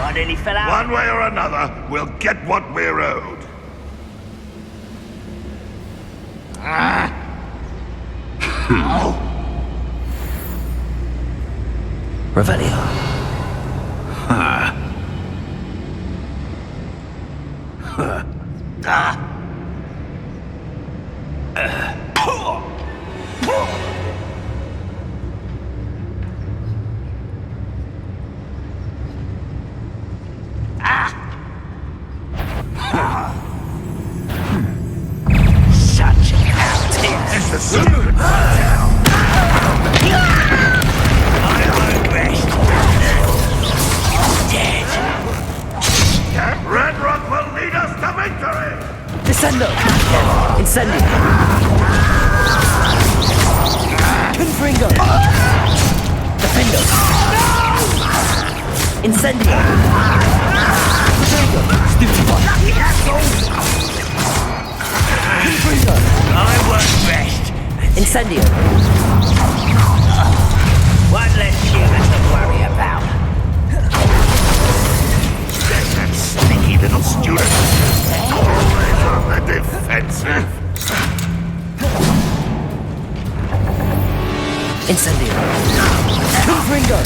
I nearly fell out. One way or another, we'll get what we're owed. Revelio. Such a captain. It's the secret hotel. I won't rest. Dead. Red Rock will lead us to victory. Descendo. Incendio. Confringo. Defendo. Incendio. Protego. Stupefy. Confringo. I won't rest. Incendio. One less human to worry about. There's that sneaky little student. Always on the defensive. Incendio. Confringo.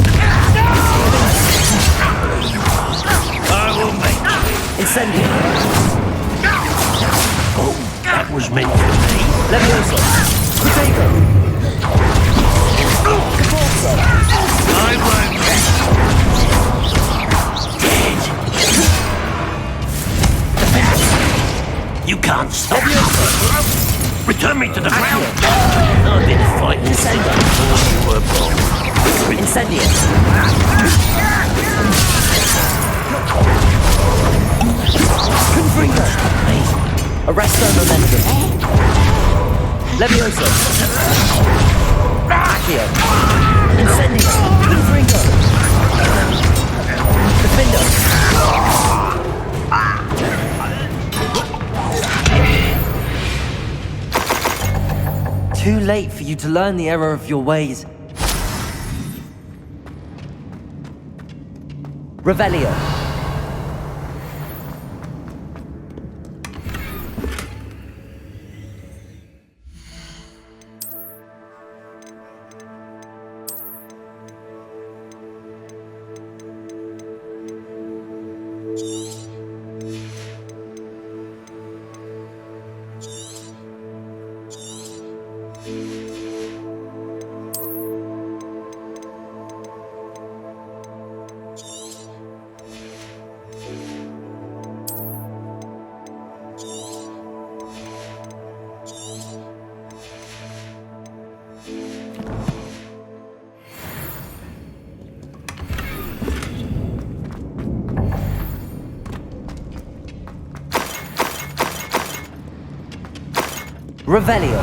I will make it. Incendio. Oh, that was meant for me. Leviosa. Protego. Caforzo. I won't rest. Dead. me to the ground! I've been fighting Incendio. before you were born. Incendio. Confringo. Arresto momentum. Levioso. Accio. Incendio. Confringo. Defendo. Too late for you to learn the error of your ways. Revelio. Revelio.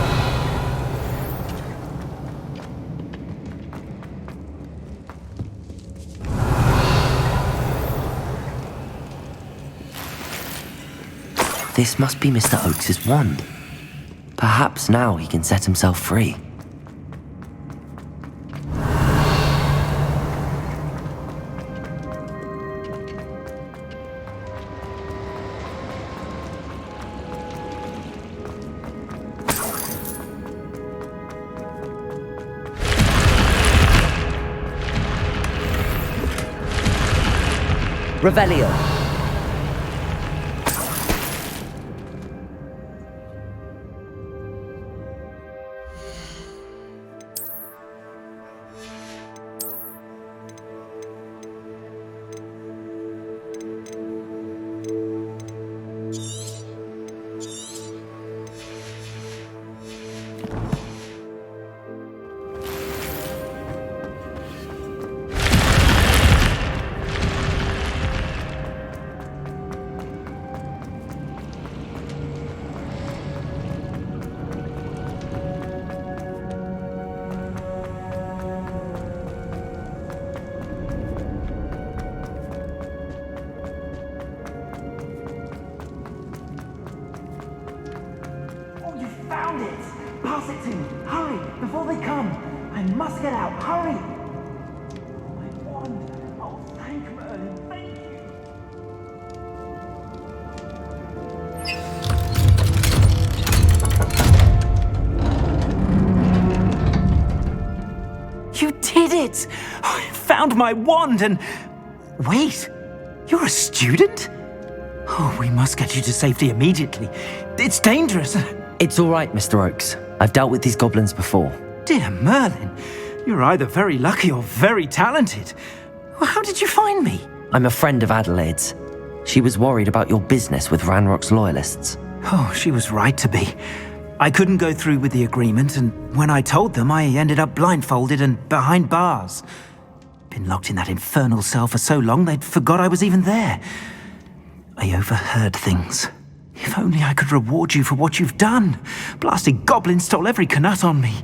This must be Mr. Oakes's wand. Perhaps now he can set himself free. Revelio. Found it! Pass it to me! Hurry! Before they come! I must get out! Hurry! My wand! Oh, thank Merlin! Thank you! You did it! I found my wand and... Wait! You're a student? Oh, we must get you to safety immediately. It's dangerous. It's all right, Mr. Oakes. I've dealt with these goblins before. Dear Merlin, you're either very lucky or very talented. Well, how did you find me? I'm a friend of Adelaide's. She was worried about your business with Ranrock's loyalists. Oh, she was right to be. I couldn't go through with the agreement, and when I told them, I ended up blindfolded and behind bars. Been locked in that infernal cell for so long, they'd forgot I was even there. I overheard things. If only I could reward you for what you've done. Blasted goblin stole every canut on me.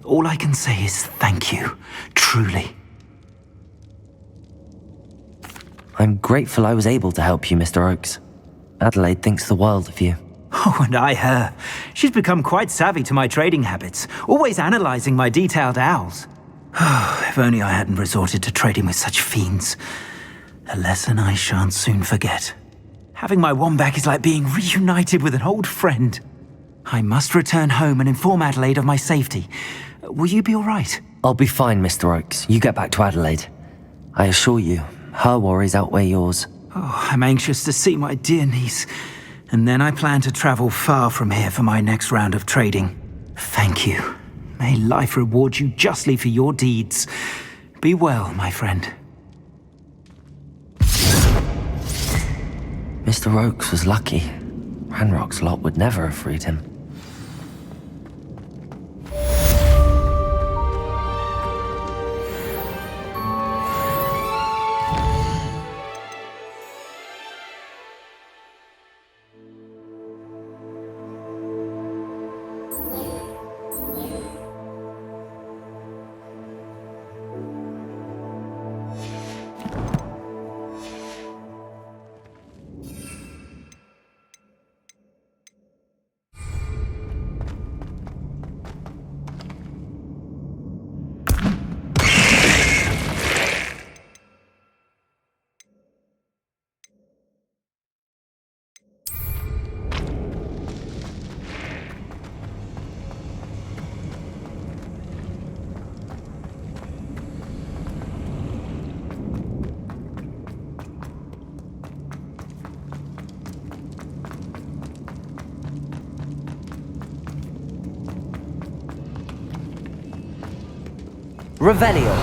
All I can say is thank you, truly. I'm grateful I was able to help you, Mr. Oakes. Adelaide thinks the world of you. Oh, and I her. She's become quite savvy to my trading habits, always analysing my detailed owls. Oh, if only I hadn't resorted to trading with such fiends. A lesson I shan't soon forget. Having my wand back is like being reunited with an old friend. I must return home and inform Adelaide of my safety. Will you be all right? I'll be fine, Mr. Oakes. You get back to Adelaide. I assure you, her worries outweigh yours. Oh, I'm anxious to see my dear niece. And then I plan to travel far from here for my next round of trading. Thank you. May life reward you justly for your deeds. Be well, my friend. Mr. Oakes was lucky. Ranrock's lot would never have freed him. Revelio.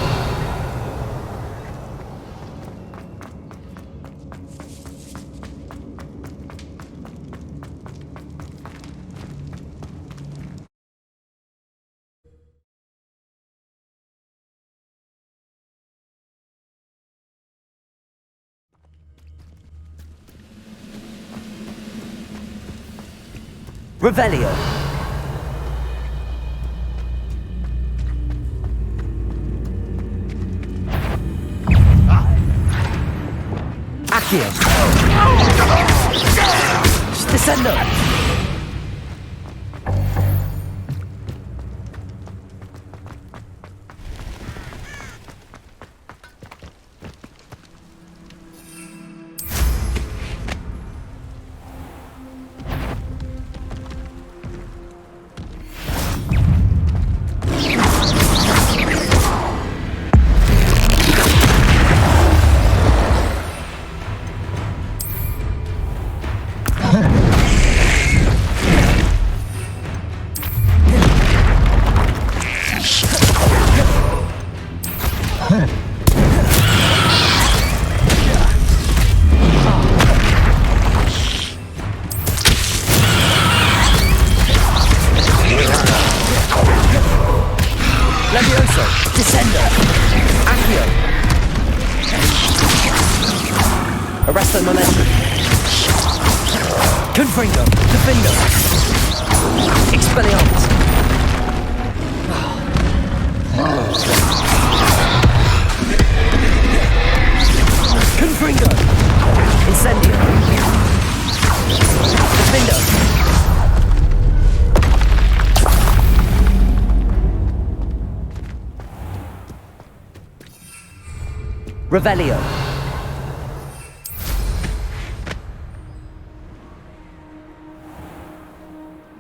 Revelio. Accio. Descendo. Levioso, Descendo, Accio. Arresto Momentum. Confringo, Defendo. Expelliarmus. Confringo. Incendio. Defendo. Revelio.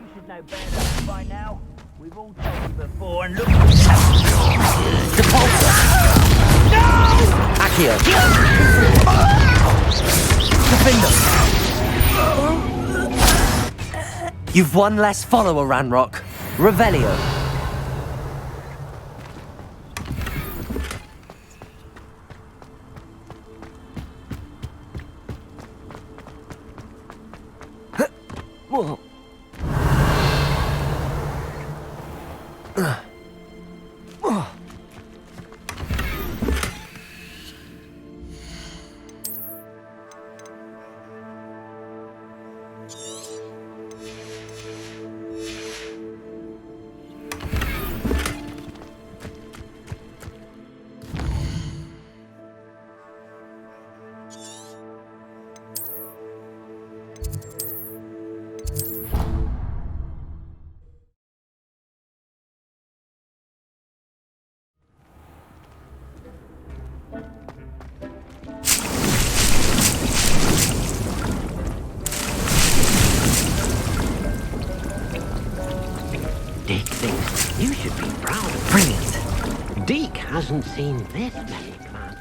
You should know better by now. We've all told you before, and look. Depulso. No! Accio. Defendo. You've one less follower, Ranrock. Revelio. Whoa. Dick thinks you should be proud of him. Brilliant. Deke hasn't seen this many plants.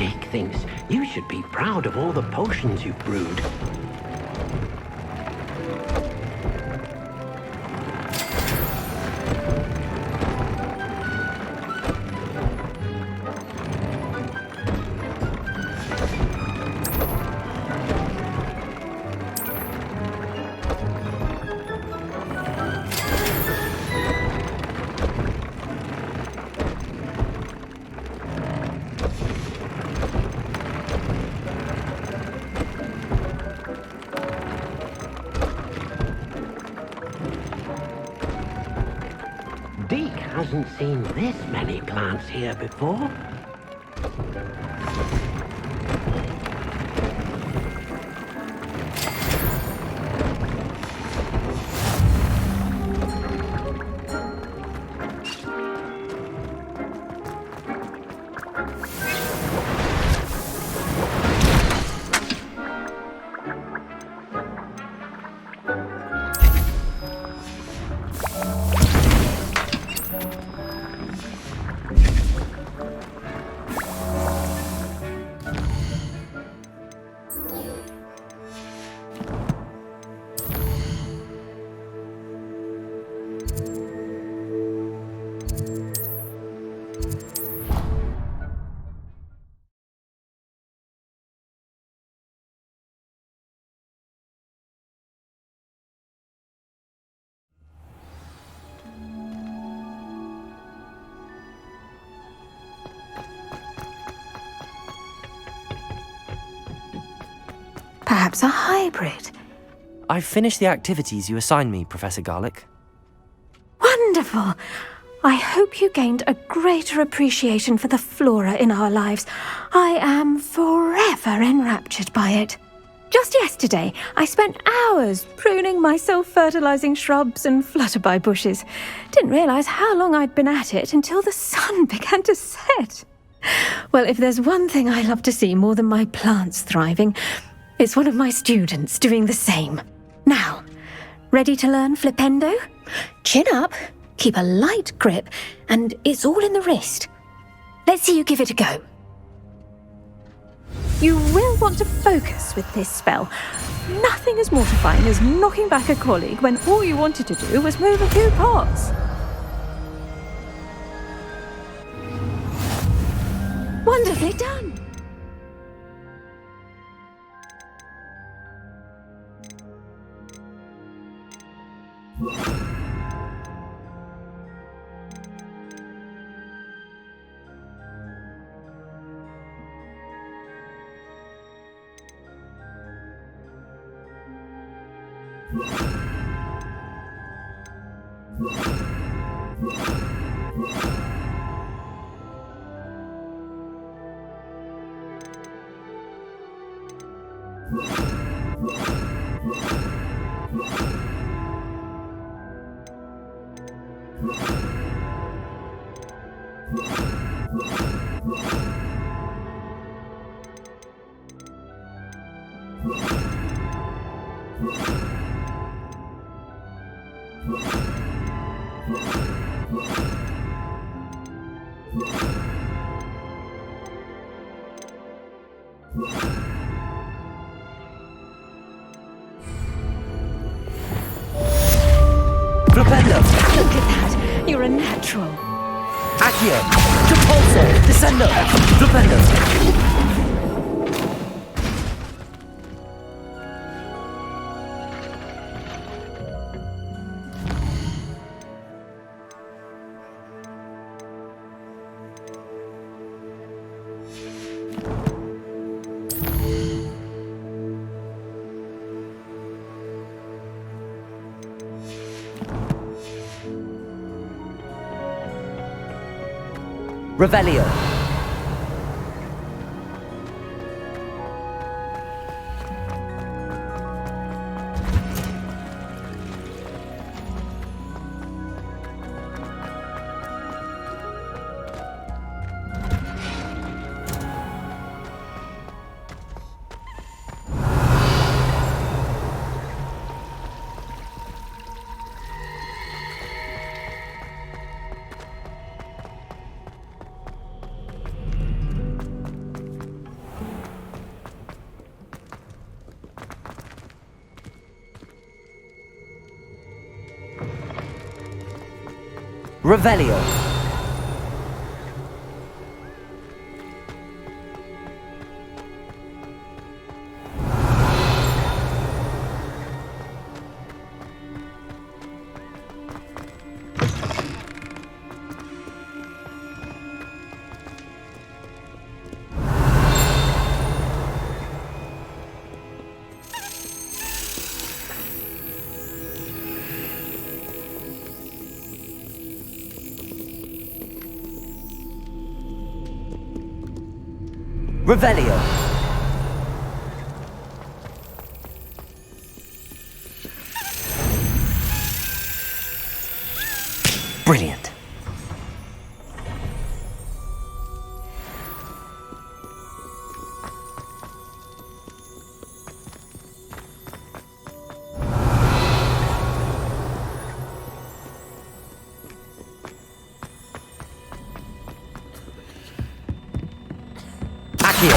Dick thinks you should be proud of all the potions you've brewed. Dick hasn't seen this many plants here before. Perhaps a hybrid. I've finished the activities you assigned me, Professor Garlick. Wonderful! I hope you gained a greater appreciation for the flora in our lives. I am forever enraptured by it. Just yesterday, I spent hours pruning my self-fertilizing shrubs and flutterby bushes. Didn't realize how long I'd been at it until the sun began to set. Well, if there's one thing I love to see more than my plants thriving, it's one of my students doing the same. Now, ready to learn Flipendo? Chin up, keep a light grip, and it's all in the wrist. Let's see you give it a go. You will want to focus with this spell. Nothing as mortifying as knocking back a colleague when all you wanted to do was move a few pots. Wonderfully done. Flipendo! Look at that. You're a natural. Accio! Repulsor! Descendo! Flipendo! Revelio. Revelio. Revelio. Brilliant. Accio.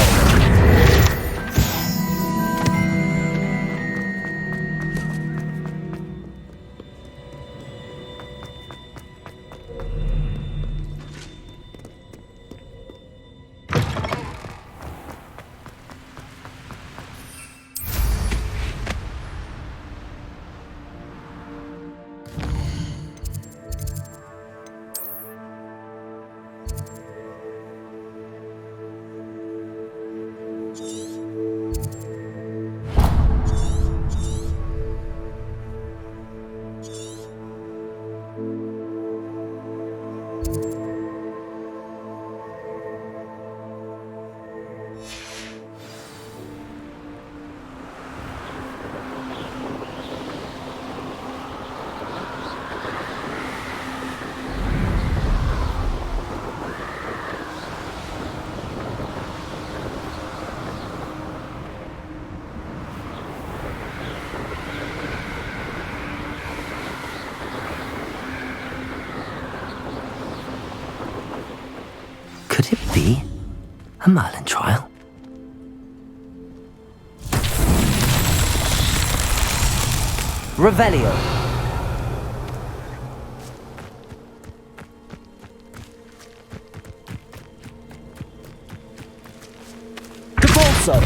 Could it be a Merlin trial? Revelio. Devolso.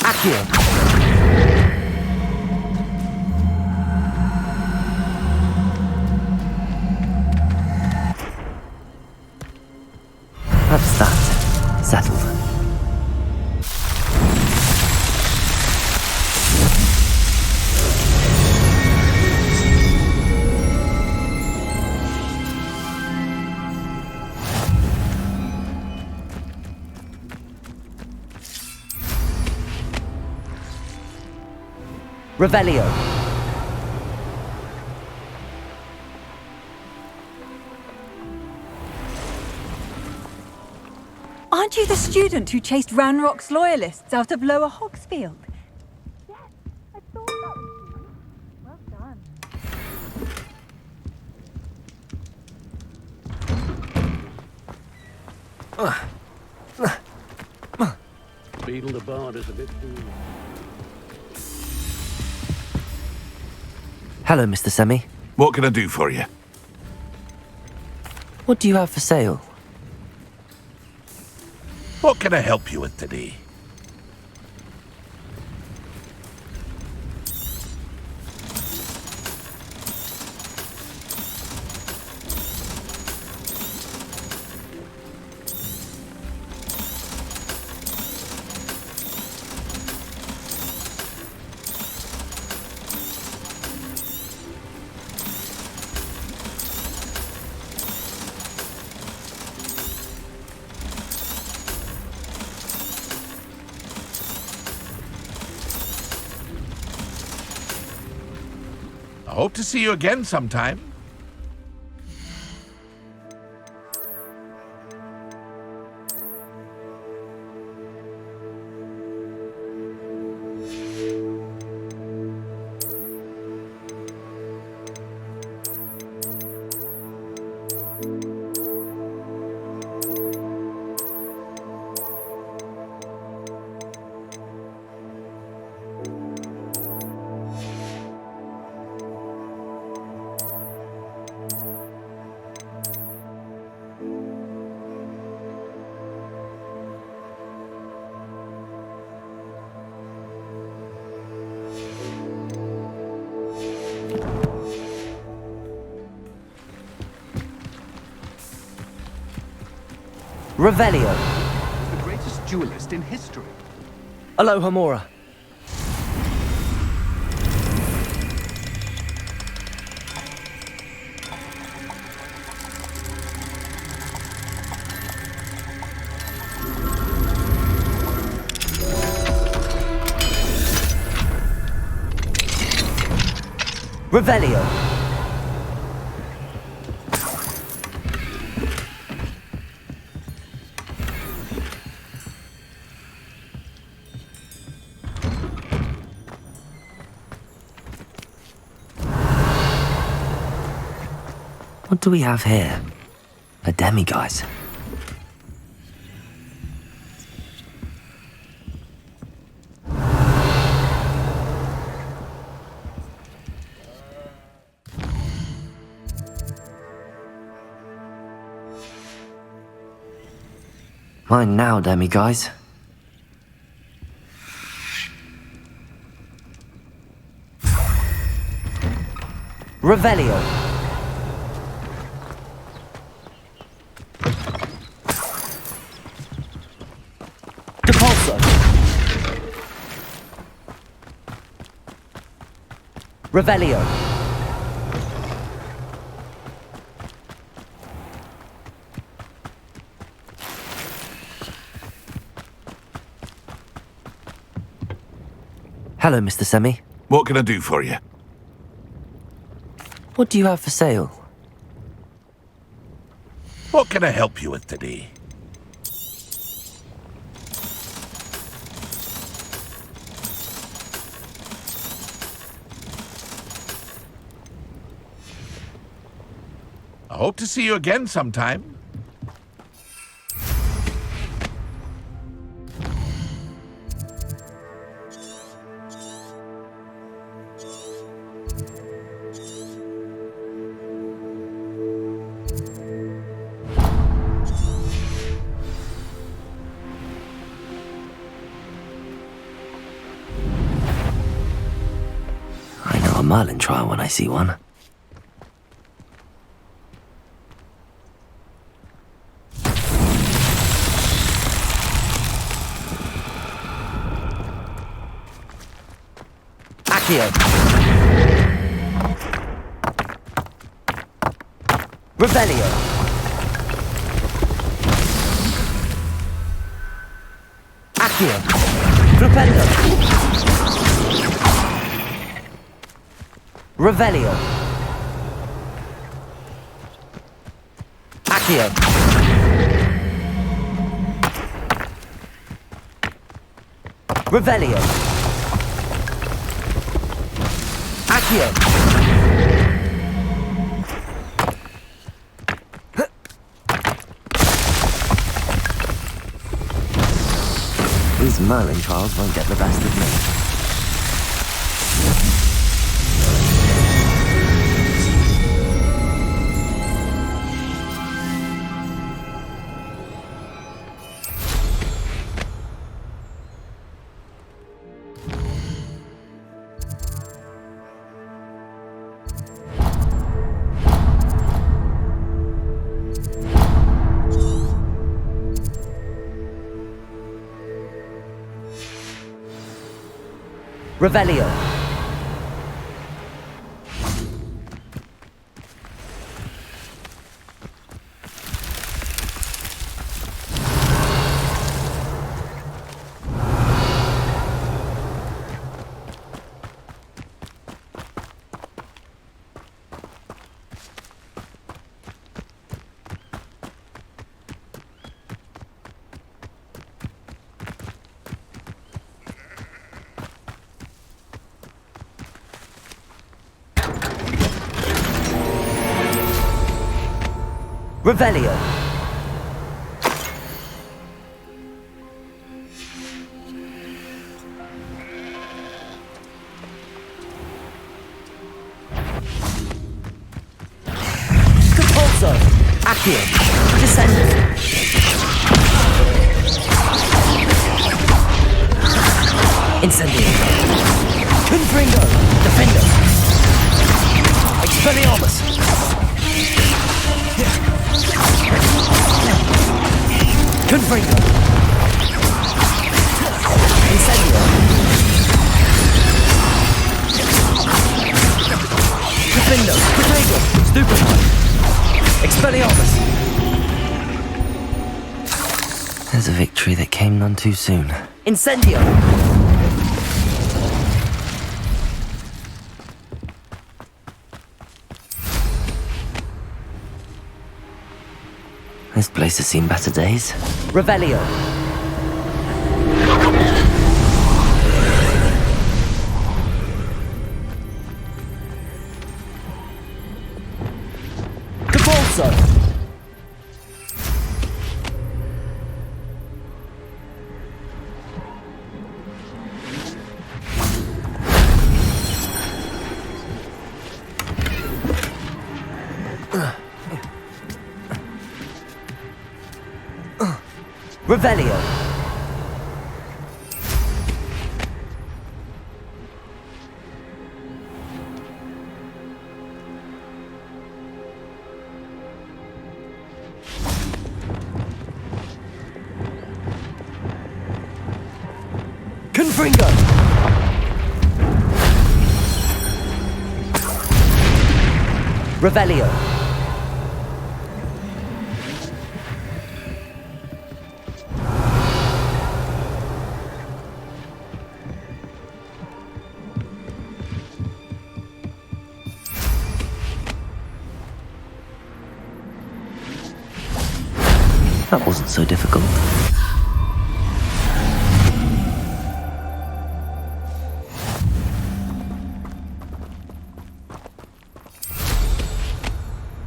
Accio. That's that. Settled. Revelio. Aren't you the student who chased Ranrock's loyalists out of Lower Hogsfield? Yes, I thought that was you. Well done. Beetle the Bard is a bit too... Hello, Mr. Semi. What can I do for you? What do you have for sale? What can I help you with today? I hope to see you again sometime. Revelio. The greatest duelist in history. Alohomora. Revelio. What do we have here? A demiguise. Mine now, demiguise. Revelio. Depulso. Revelio. Hello, Mr. Semi. What can I do for you? What do you have for sale? What can I help you with today? I hope to see you again sometime. I know a Merlin trial when I see one. Revelio. Accio. Flipendo. Revelio. Accio. Revelio. Accio. These Merlin trials won't get the best of me. Revelio. Revelio. Compulso. Accio. Descendant. Incendio. Confringo. Defendo. Expelliarmus. Confringo! Incendio! Defindo! Protego! Stupefy! Expelliarmus! There's a victory that came none too soon. Incendio! This place has seen better days. Revelio! Capolso! Revelio! Confringo! Revelio! That wasn't so difficult.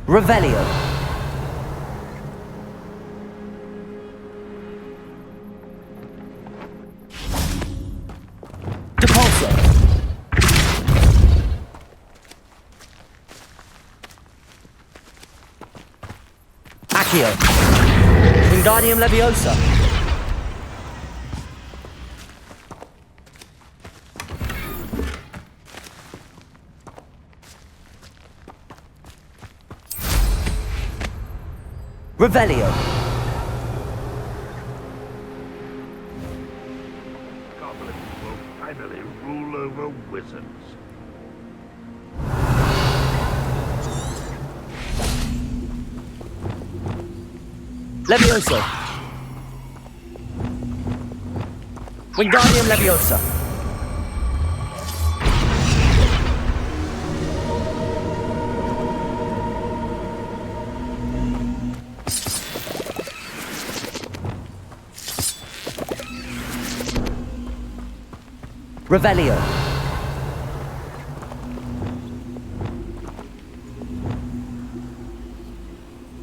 Revelio. Depulso. Accio. Wingardium Leviosa. Revelio. Goblins will finally rule over wizards. Leviosa. Wingardium Leviosa. Revelio.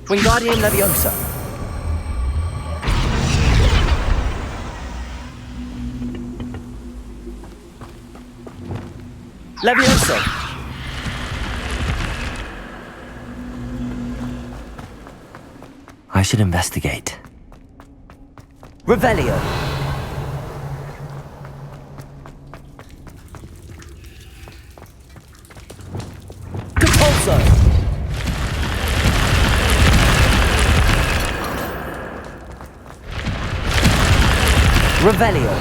Wingardium Leviosa. Leviosa. I should investigate. Revelio. Depulso. Revelio.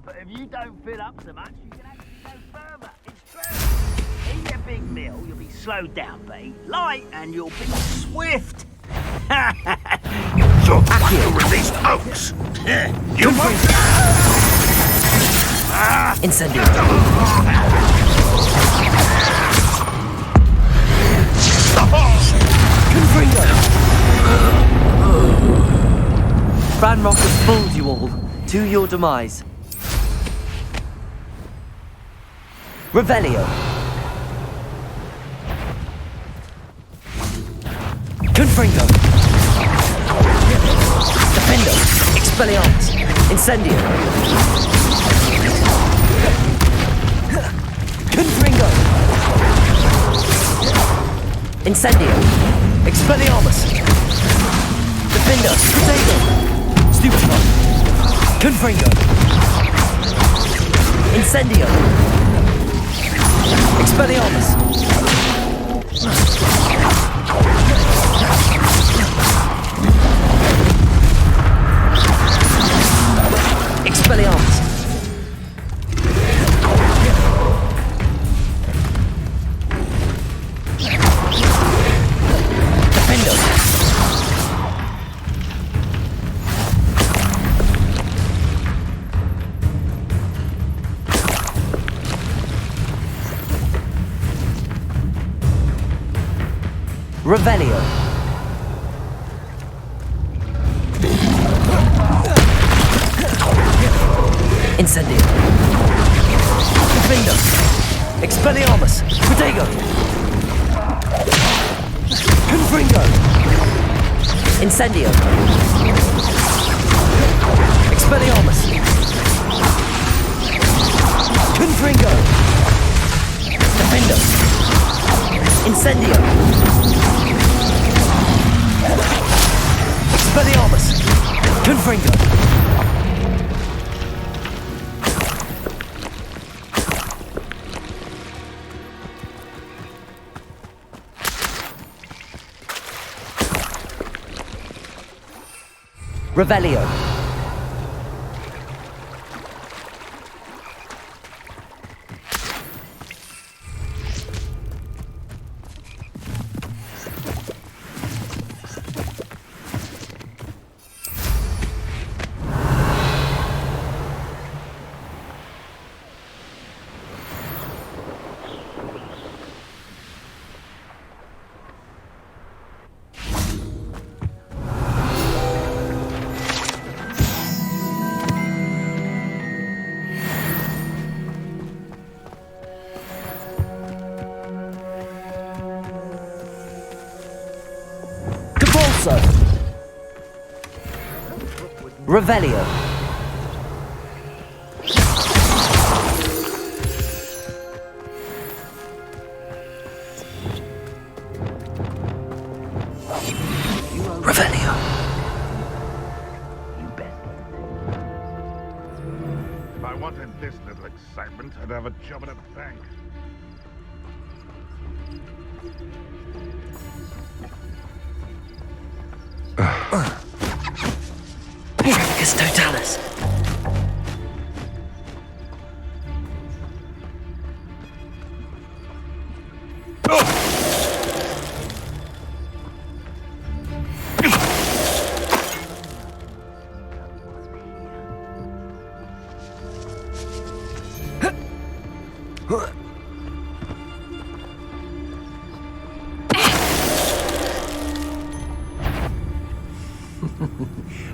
But if you don't fill up so much, you can actually go further. It's true. Eat a big meal, you'll be slowed down, but eat light and you'll be swift. So you released Oaks. You won't. Incendio. Confringo. Ranrock has fooled you all. To your demise. Revelio. Confringo. Defendo. Expelliarmus. Incendio. Confringo. Incendio. Expelliarmus. Defendo. Protego. Stupefy. Confringo. Incendio! Expelliarmus! Expelliarmus! Defendo! Revelio. Incendio. Defendo. Expelliarmus. Protego. Confringo. Incendio. Expelliarmus. Confringo. Defendo. Incendio. Expelliarmus! Confringo! Revelio! Revelio. Revelio. If I wanted this little excitement, I'd have a job at a bank. Miracus Totalis.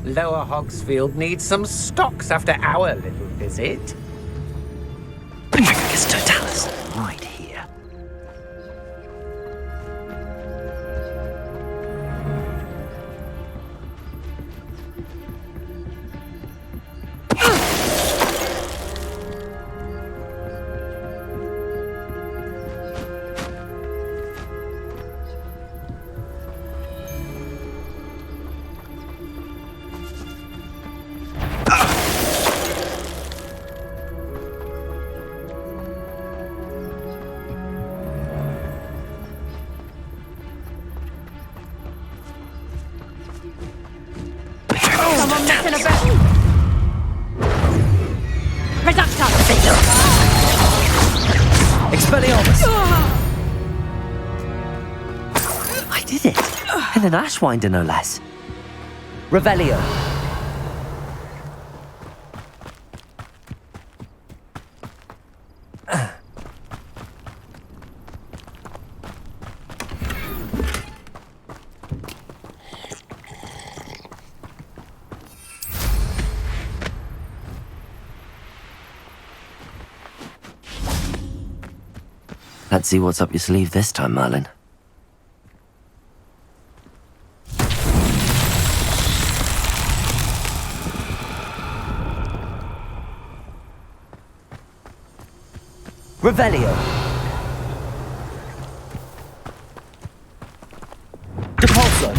Lower Hogsfield needs some stocks after our little visit. Miracus Totalis. Right here. Someone messing about. Reductor. Expelliarmus. I did it. And an Ashwinder, no less. Revelio. Let's see what's up your sleeve this time, Merlin. Revelio. Depulso.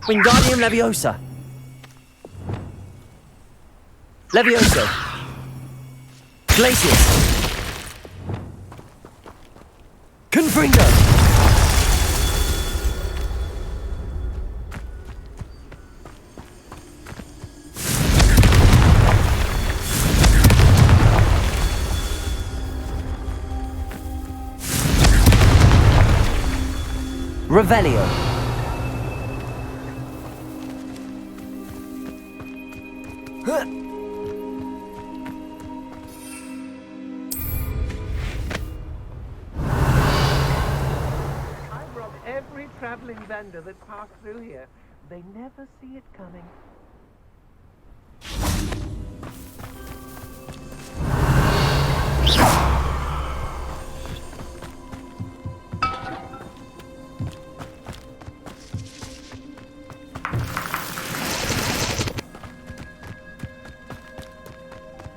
Wingardium Leviosa. Levioso. Glacius. Confringo. Revelio. I've robbed every traveling vendor that passed through here. They never see it coming.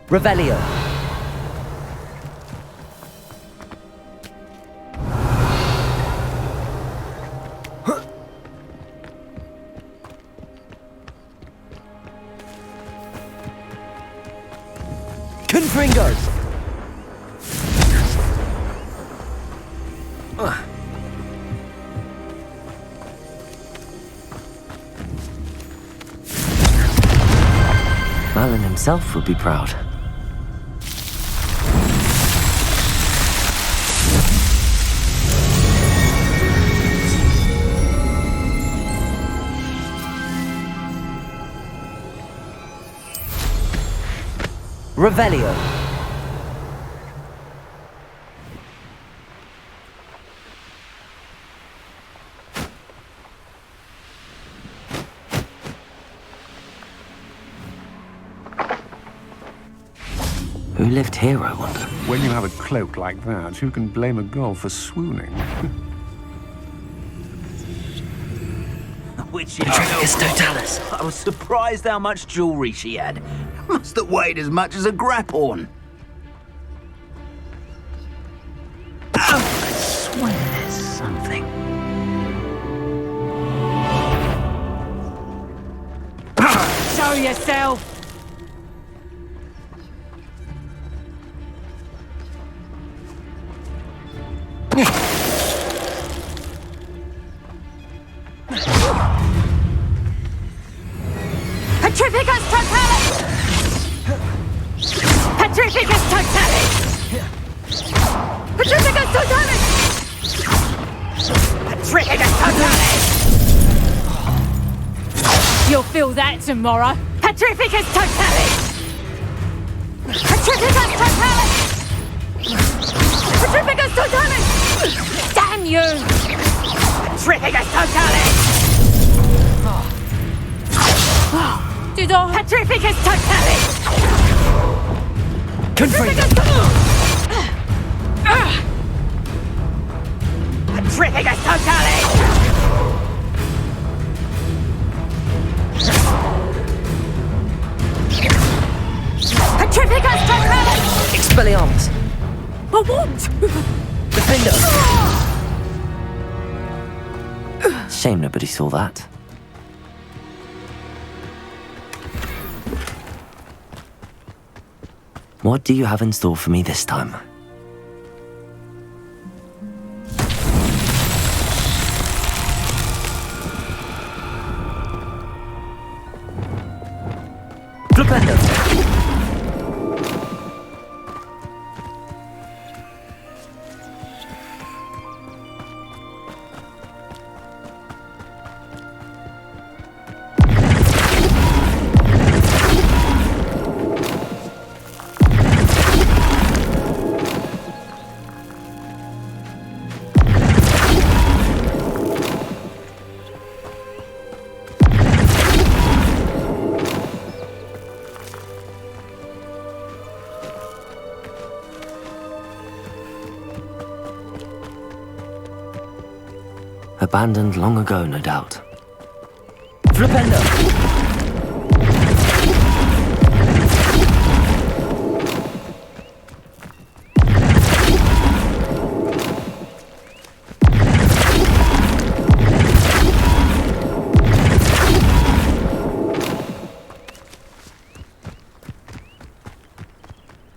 Revelio. Confringo. Malin himself would be proud. Revelio. Who lived here, I wonder? When you have a cloak like that, who can blame a girl for swooning? Which Petrificus totalis. I was surprised how much jewelry she had. Must have weighed as much as a grapphorn. Oh, I swear there's something. Show yourself! Petrificus totalis! Petrificus totalis! Petrificus totalis! Petrificus totalis! You'll feel that tomorrow. Petrificus totalis! Petrificus totalis! Petrificus totalis! Damn you! Petrificus totalis! Did I? Petrificus totalis! Confringo. Petrificus totalis! Petrificus totalis! Expelliarmus. But what? Defender. Shame nobody saw that. What do you have in store for me this time? Flipendo. Abandoned long ago, no doubt. Flipendo!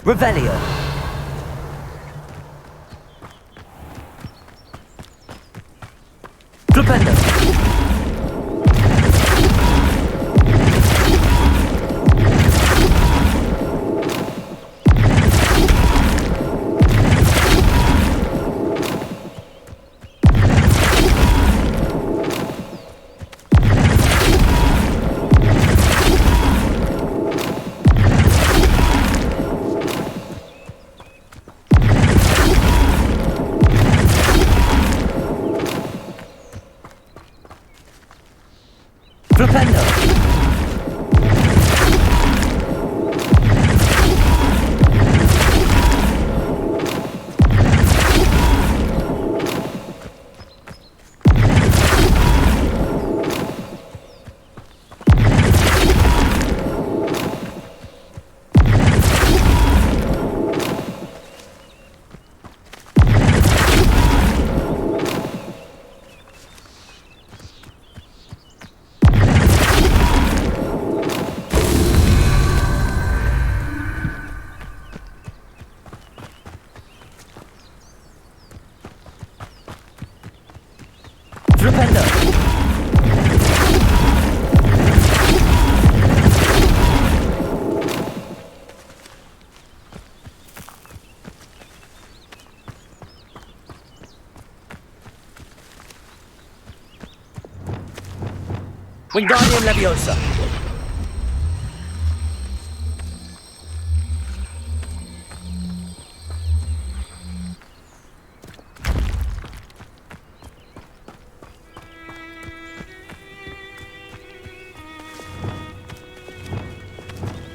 Revelio. Flipendo. Flipendo. Flipendo. Wingardium Leviosa.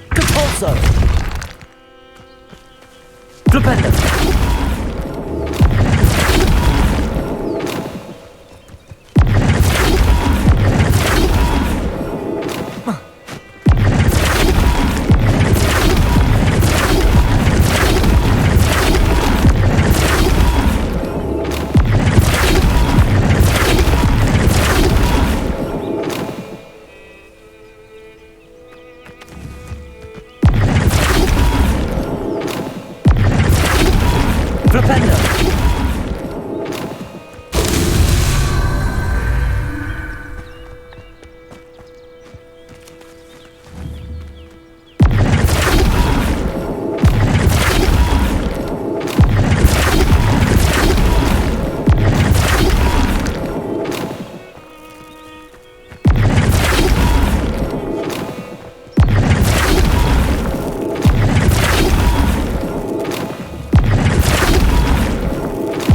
Compulso. Flipendo. Flipendo.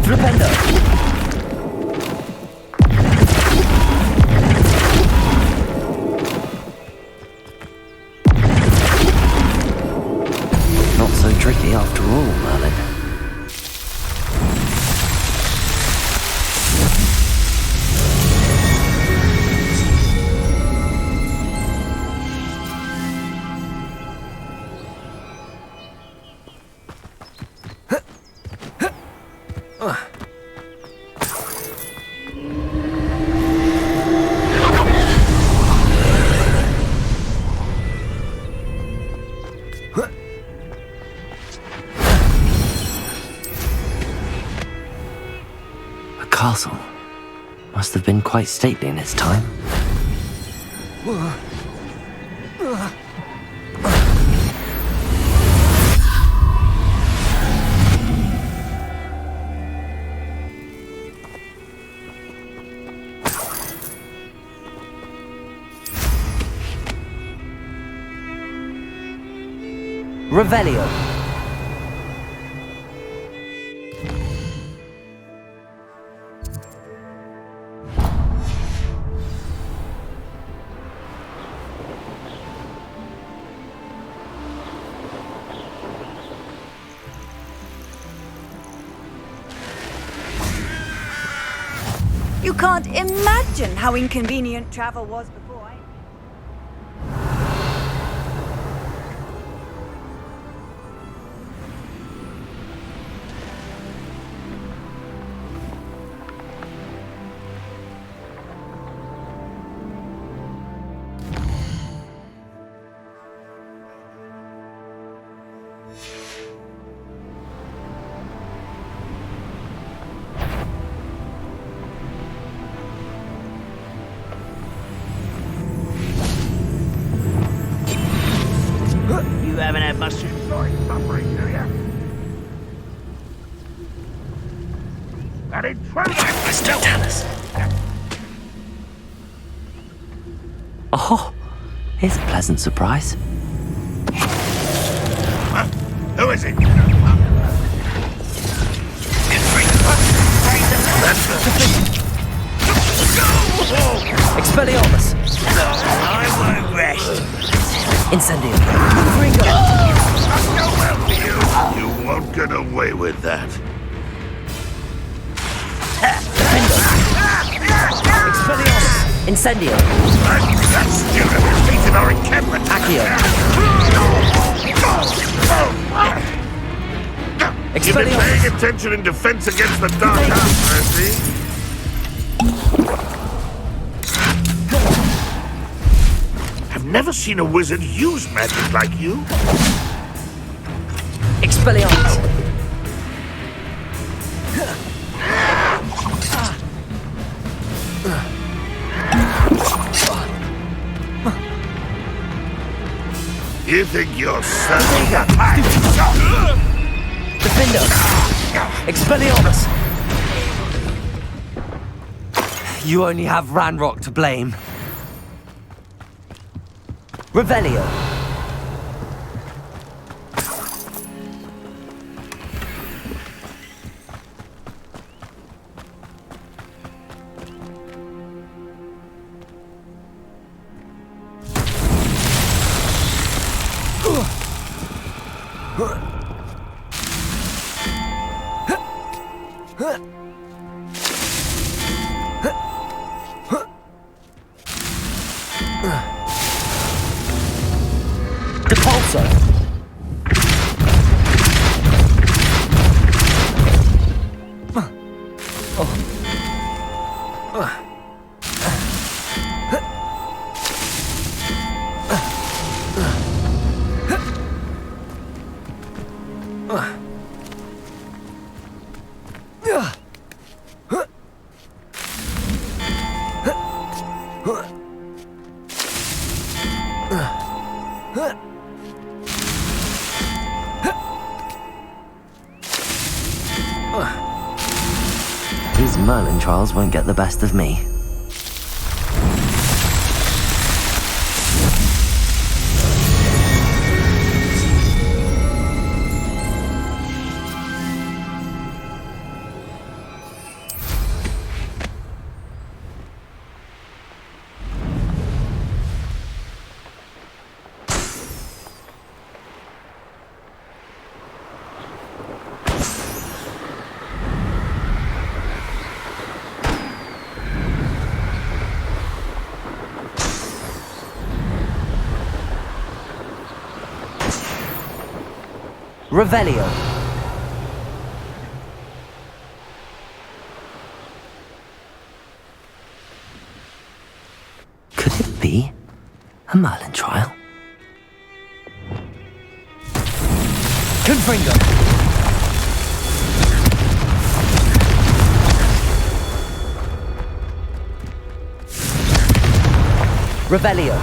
Flipendo. Not so tricky after all, Merlin. A castle must have been quite stately in its time. Revelio. You can't imagine how inconvenient travel was before I... must enjoy suffering, do you? An intruder! Still tell us. Oh, here's a pleasant surprise. Who is it? Expelliarmus! I won't rest. Incendio! Not go well for you. You won't get away with that. Expelliarmus! Incendio! That student defeated our encampment. Accio! You've been paying attention in defense against the Dark Arts, I see. I've never seen a wizard use magic like you. Expelliarmus! You think you're serving the Defendo! Expelliarmus! You only have Ranrock to blame. Revelio! Depulso! These Merlin trials won't get the best of me. Revelio! Could it be a Merlin trial? Confringo! Revelio!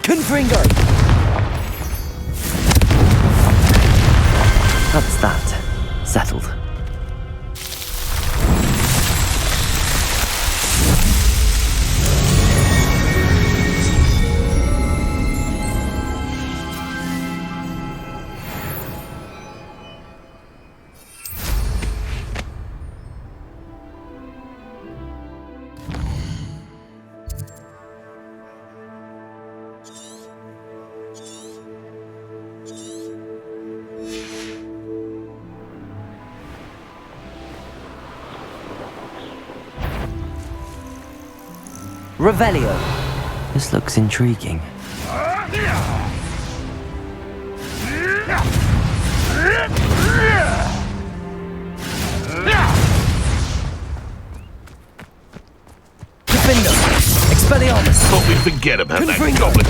Confringo! That's that. Settled. Revelio. This looks intriguing. Defender. Expelliarmus. Thought we'd forget about that goblin.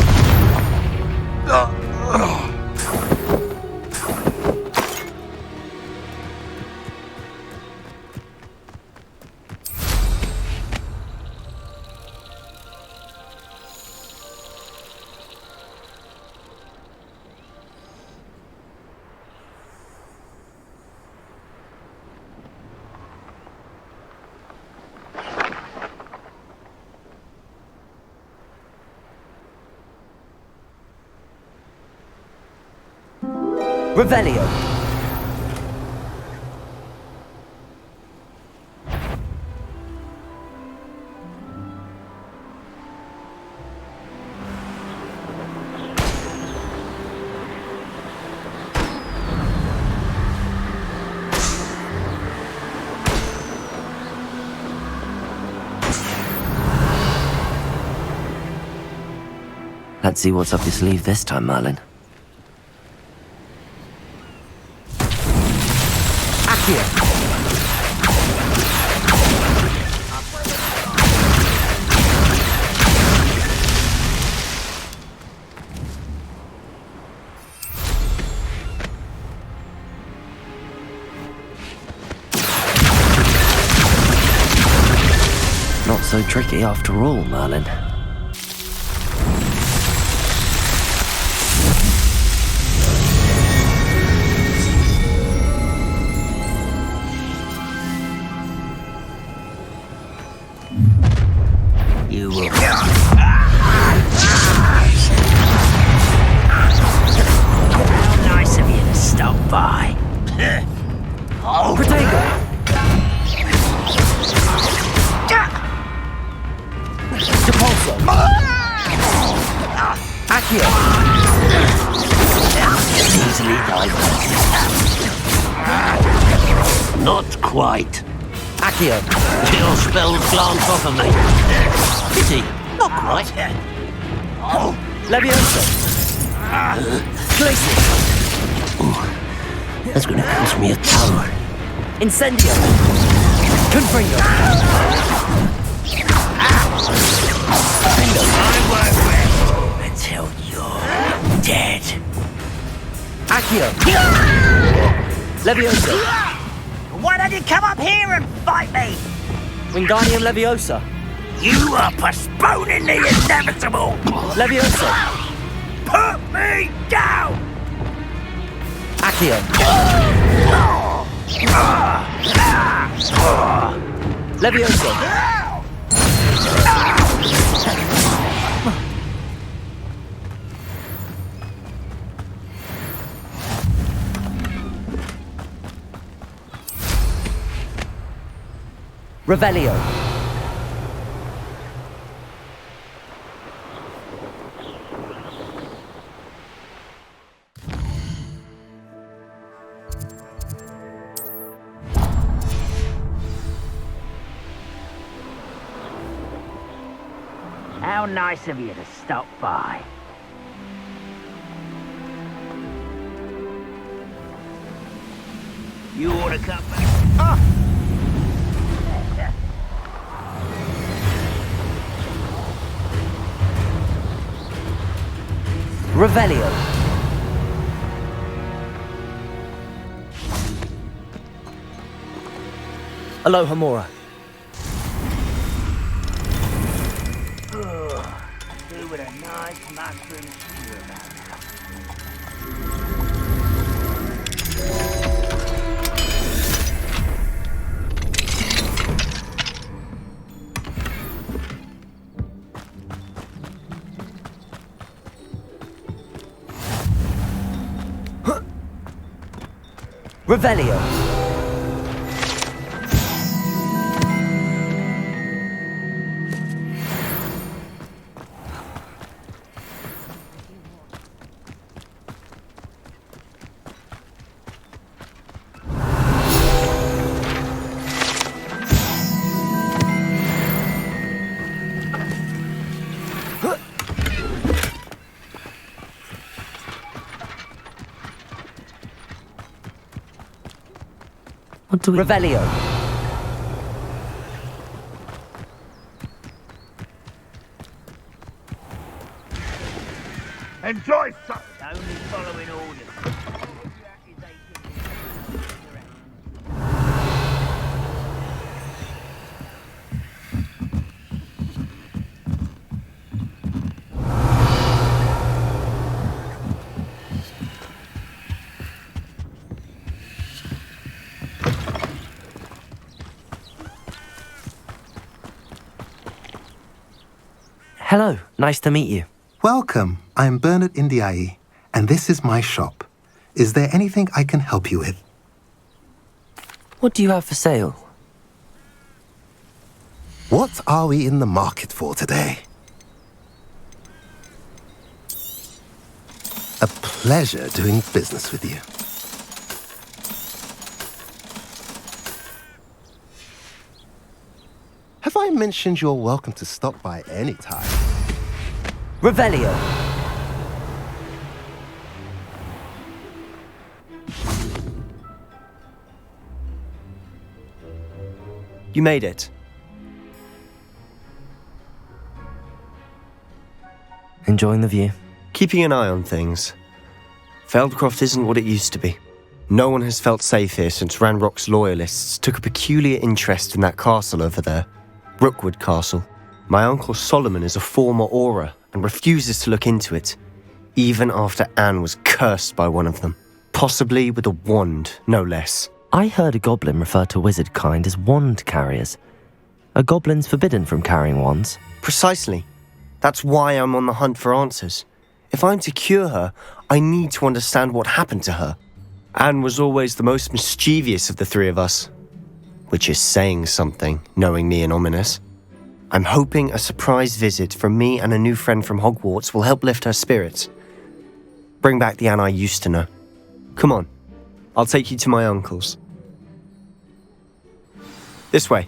Revelio. Let's see what's up your sleeve this time, Merlin. Accio. Not so tricky after all, Merlin. You will. How nice of you to stop by. Oh, Protego! Depulso! Accio! easily diverted. Not quite. Accio! Your spells glance off of me. Pity. Not quite. Levioso! Glacius! That's going to cost me a ton. Incendio! Confringo! I won't rest until you're dead. Accio! Leviosa! Why don't you come up here and fight me? Wingardium Leviosa! You are postponing the inevitable! Leviosa! Put me down! Accio! Leviosa! Revelio. How nice of you to stop by. You ought to come back. Oh! Revelio. Aloha Mora. Do with a nice mushroom stew about that. Revelio. What do we... Revelio. Enjoy some. Only following orders. Hello, nice to meet you. Welcome. I'm Bernard Indiai, and this is my shop. Is there anything I can help you with? What do you have for sale? What are we in the market for today? A pleasure doing business with you. Have I mentioned you're welcome to stop by any time? Revelio. You made it. Enjoying the view? Keeping an eye on things. Feldcroft isn't what it used to be. No one has felt safe here since Ranrock's loyalists took a peculiar interest in that castle over there. Rookwood Castle. My uncle Solomon is a former Auror and refuses to look into it, even after Anne was cursed by one of them. Possibly with a wand, no less. I heard a goblin refer to wizard kind as wand carriers. Are goblins forbidden from carrying wands? Precisely. That's why I'm on the hunt for answers. If I'm to cure her, I need to understand what happened to her. Anne was always the most mischievous of the three of us. Which is saying something, knowing me and Ominous. I'm hoping a surprise visit from me and a new friend from Hogwarts will help lift her spirits. Bring back the Anne I used to know. Come on, I'll take you to my uncle's. This way.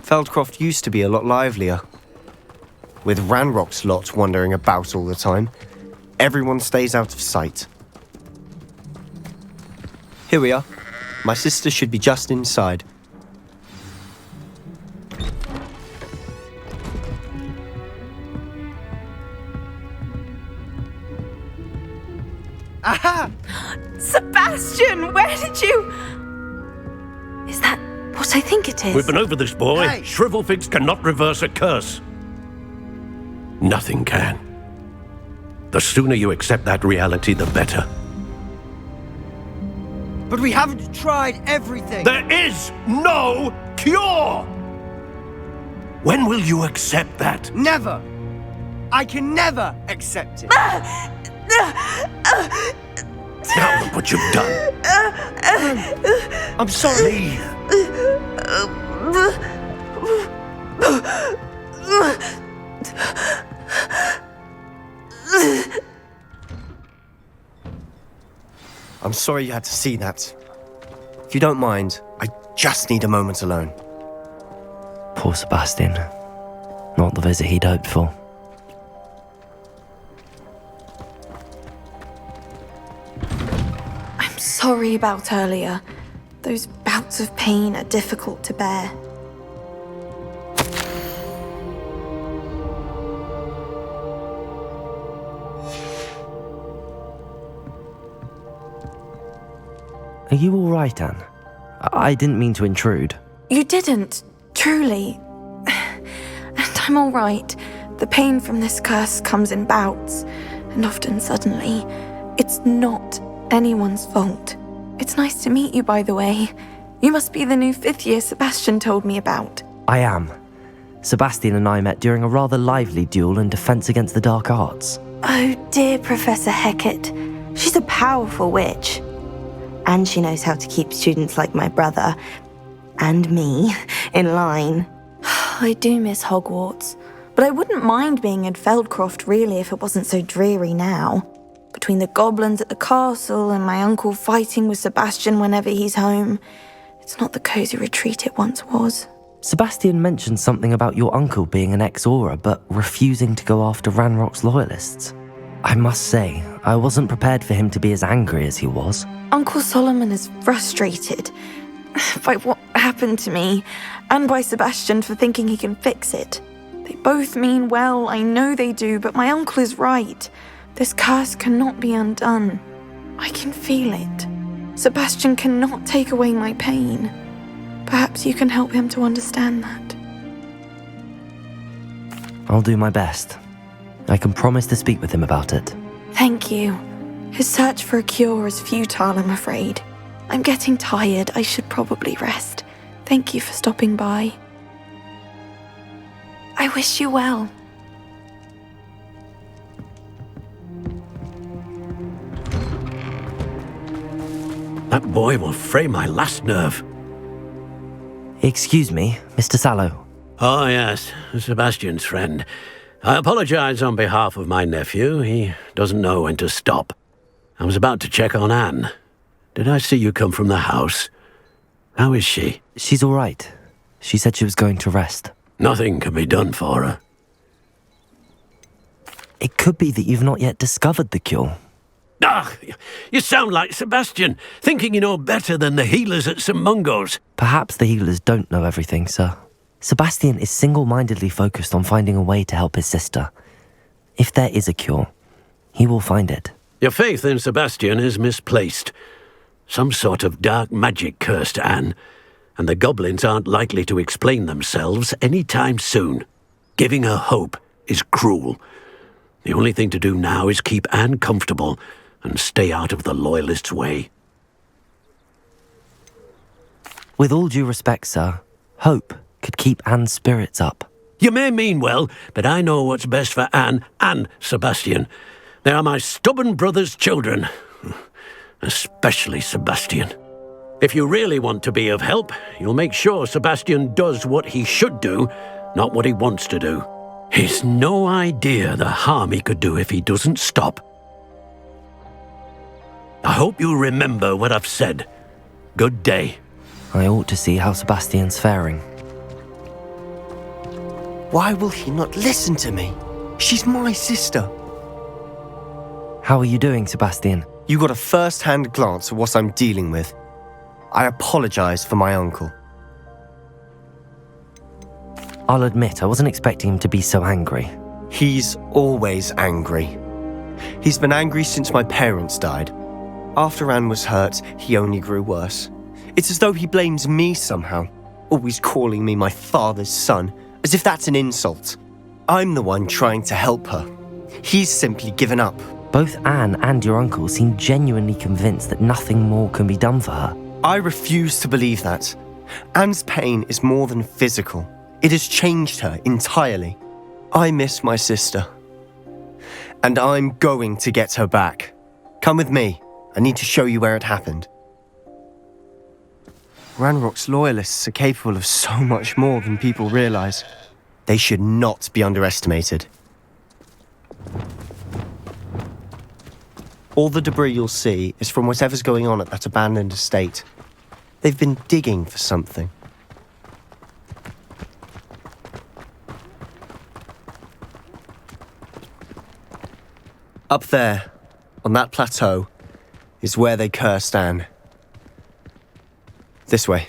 Feldcroft used to be a lot livelier. With Ranrock's lot wandering about all the time, everyone stays out of sight. Here we are. My sister should be just inside. Aha! Sebastian, where did you... Is that what I think it is? We've been over this, boy. Hey. Shrivelfigs cannot reverse a curse. Nothing can. The sooner you accept that reality, the better. But we haven't tried everything. There is no cure! When will you accept that? Never. I can never accept it. Now look what you've done. I'm sorry. I'm sorry you had to see that. If you don't mind, I just need a moment alone. Poor Sebastian. Not the visit he'd hoped for. I'm sorry about earlier. Those bouts of pain are difficult to bear. Are you all right, Anne? I didn't mean to intrude. You didn't, truly. And I'm all right. The pain from this curse comes in bouts, and often suddenly. It's not anyone's fault. It's nice to meet you, by the way. You must be the new 5th year Sebastian told me about. I am. Sebastian and I met during a rather lively duel in defense against the dark arts. Oh, dear Professor Hecat. She's a powerful witch. And she knows how to keep students like my brother, and me, in line. I do miss Hogwarts, but I wouldn't mind being in Feldcroft really if it wasn't so dreary now. Between the goblins at the castle and my uncle fighting with Sebastian whenever he's home, it's not the cosy retreat it once was. Sebastian mentioned something about your uncle being an ex-Auror, but refusing to go after Ranrock's loyalists. I must say, I wasn't prepared for him to be as angry as he was. Uncle Solomon is frustrated by what happened to me, and by Sebastian for thinking he can fix it. They both mean well, I know they do, but my uncle is right. This curse cannot be undone. I can feel it. Sebastian cannot take away my pain. Perhaps you can help him to understand that. I'll do my best. I can promise to speak with him about it. Thank you. His search for a cure is futile, I'm afraid. I'm getting tired. I should probably rest. Thank you for stopping by. I wish you well. That boy will fray my last nerve. Excuse me, Mr. Sallow. Oh, yes, Sebastian's friend. I apologize on behalf of my nephew. He doesn't know when to stop. I was about to check on Anne. Did I see you come from the house? How is she? She's all right. She said she was going to rest. Nothing can be done for her. It could be that you've not yet discovered the cure. Ah, you sound like Sebastian, thinking you know better than the healers at St. Mungo's. Perhaps the healers don't know everything, sir. Sebastian is single-mindedly focused on finding a way to help his sister. If there is a cure, he will find it. Your faith in Sebastian is misplaced. Some sort of dark magic cursed Anne, and the goblins aren't likely to explain themselves any time soon. Giving her hope is cruel. The only thing to do now is keep Anne comfortable and stay out of the Loyalists' way. With all due respect, sir, hope could keep Anne's spirits up. You may mean well, but I know what's best for Anne and Sebastian. They are my stubborn brother's children. Especially Sebastian. If you really want to be of help, you'll make sure Sebastian does what he should do, not what he wants to do. He's no idea the harm he could do if he doesn't stop. I hope you remember what I've said. Good day. I ought to see how Sebastian's faring. Why will he not listen to me? She's my sister. How are you doing, Sebastian? You got a first-hand glance at what I'm dealing with. I apologize for my uncle. I'll admit, I wasn't expecting him to be so angry. He's always angry. He's been angry since my parents died. After Anne was hurt, he only grew worse. It's as though he blames me somehow, always calling me my father's son, as if that's an insult. I'm the one trying to help her. He's simply given up. Both Anne and your uncle seem genuinely convinced that nothing more can be done for her. I refuse to believe that. Anne's pain is more than physical. It has changed her entirely. I miss my sister. And I'm going to get her back. Come with me. I need to show you where it happened. Ranrock's loyalists are capable of so much more than people realize. They should not be underestimated. All the debris you'll see is from whatever's going on at that abandoned estate. They've been digging for something. Up there, on that plateau, is where they cursed Anne. This way.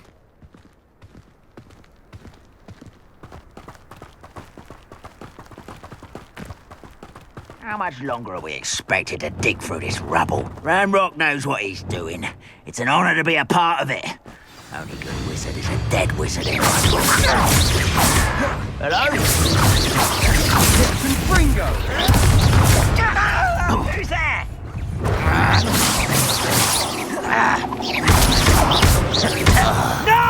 How much longer are we expected to dig through this rubble? Ranrock knows what he's doing. It's an honor to be a part of it. Only good wizard is a dead wizard in Hello? Captain Fringo! Who's there? No!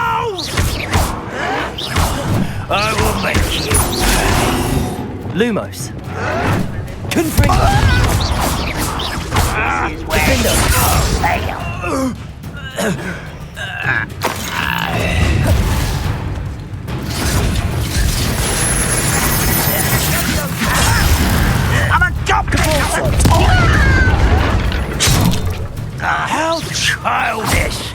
I will make you. Lumos. Confringo. I'm a goblin! How childish!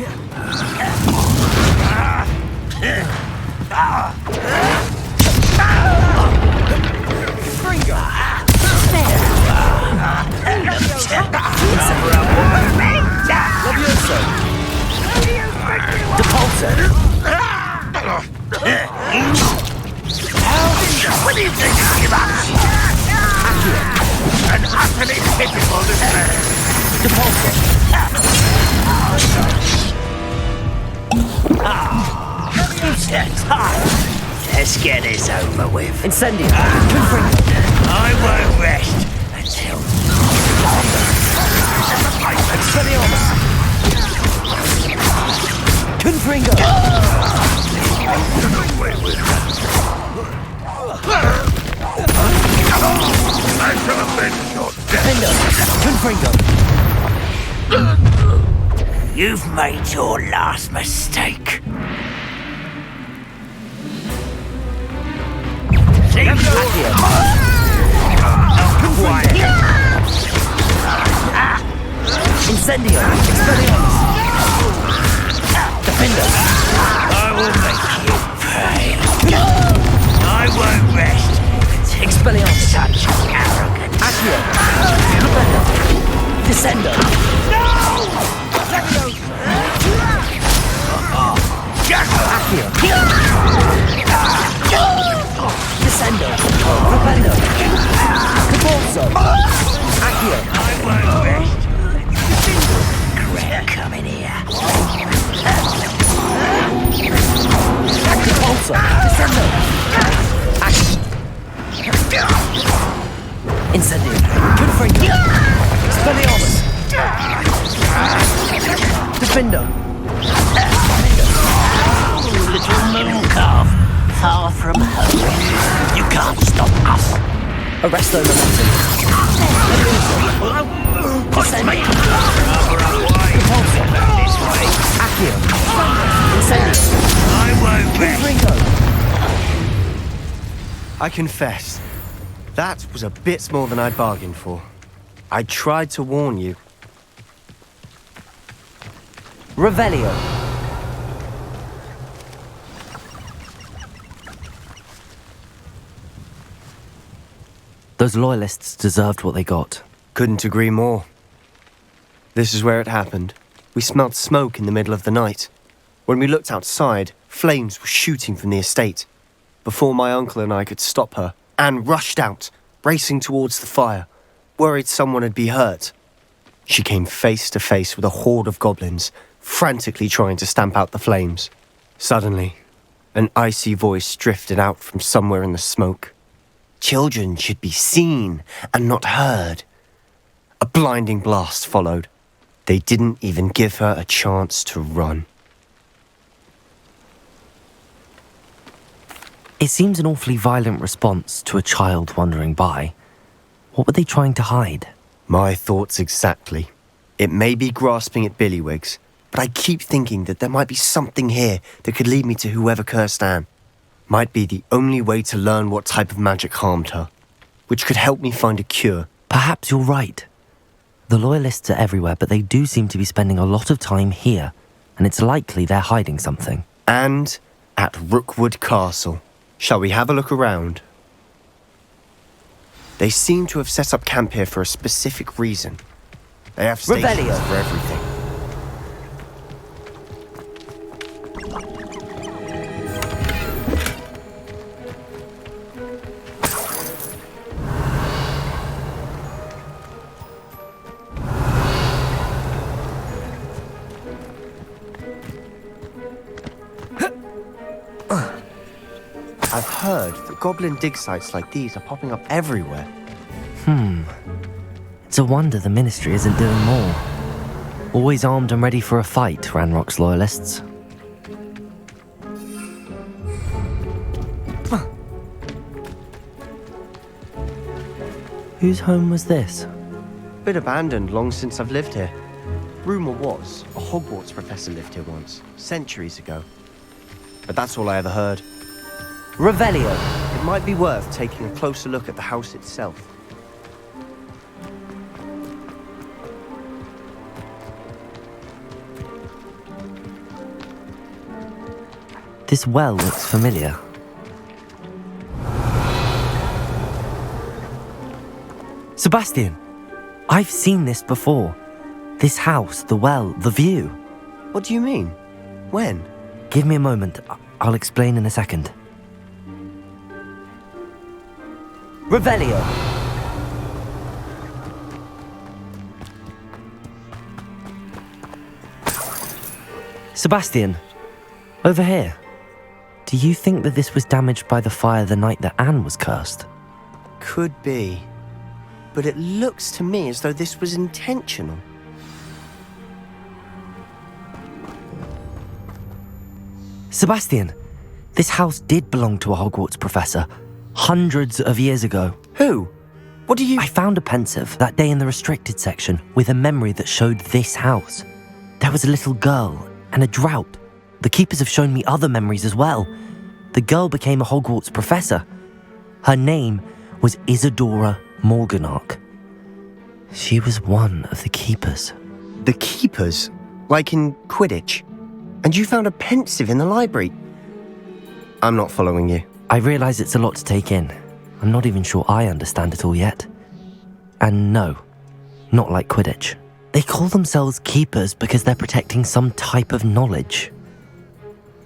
What do you think of us? An utterly pitiful despair. Let's get this over with. Incendio. I won't rest until... Confringo. I shall avenge your death. You've made your last mistake. Incendio! Expelliarmus! Defender! I will make you pay. I won't rest. Expelliarmus! Such arrogance. Accio! Defender! Descendo! Accio! Descendo! Propendo! Caporzo! Accio! I won't rest. Crap coming here. Caporzo! Descendo! Accio! Incendio! Confringo! Expelliarmus! Defendo! Little moon calf, far from home. You can't stop us. Arresto momentum. Descendo! Accio! Incendio! I won't rest. Confringo! I confess, that was a bit more than I'd bargained for. I tried to warn you. Revelio. Those loyalists deserved what they got. Couldn't agree more. This is where it happened. We smelled smoke in the middle of the night. When we looked outside, flames were shooting from the estate. Before my uncle and I could stop her, Anne rushed out, racing towards the fire, worried someone had been hurt. She came face to face with a horde of goblins, frantically trying to stamp out the flames. Suddenly, an icy voice drifted out from somewhere in the smoke. Children should be seen and not heard. A blinding blast followed. They didn't even give her a chance to run. It seems an awfully violent response to a child wandering by. What were they trying to hide? My thoughts exactly. It may be grasping at Billywigs, but I keep thinking that there might be something here that could lead me to whoever cursed Anne. Might be the only way to learn what type of magic harmed her, which could help me find a cure. Perhaps you're right. The loyalists are everywhere, but they do seem to be spending a lot of time here, and it's likely they're hiding something. And at Rookwood Castle. Shall we have a look around? They seem to have set up camp here for a specific reason. They have stations Revelio. for everything. I've heard that goblin dig sites like these are popping up everywhere. It's a wonder the Ministry isn't doing more. Always armed and ready for a fight, Ranrock's loyalists. Whose home was this? Been abandoned long since I've lived here. Rumour was, a Hogwarts professor lived here once, centuries ago. But that's all I ever heard. Revelio. It might be worth taking a closer look at the house itself. This well looks familiar. Sebastian! I've seen this before. This house, the well, the view. What do you mean? When? Give me a moment. I'll explain in a second. Revelio! Sebastian, over here. Do you think that this was damaged by the fire the night that Anne was cursed? Could be. But it looks to me as though this was intentional. Sebastian, this house did belong to a Hogwarts professor. Hundreds of years ago. Who? What do you... I found a pensive that day in the restricted section with a memory that showed this house. There was a little girl and a drought. The keepers have shown me other memories as well. The girl became a Hogwarts professor. Her name was Isadora Morganach. She was one of the keepers. The keepers? Like in Quidditch? And you found a pensive in the library? I'm not following you. I realise it's a lot to take in. I'm not even sure I understand it all yet. And no, not like Quidditch. They call themselves keepers because they're protecting some type of knowledge.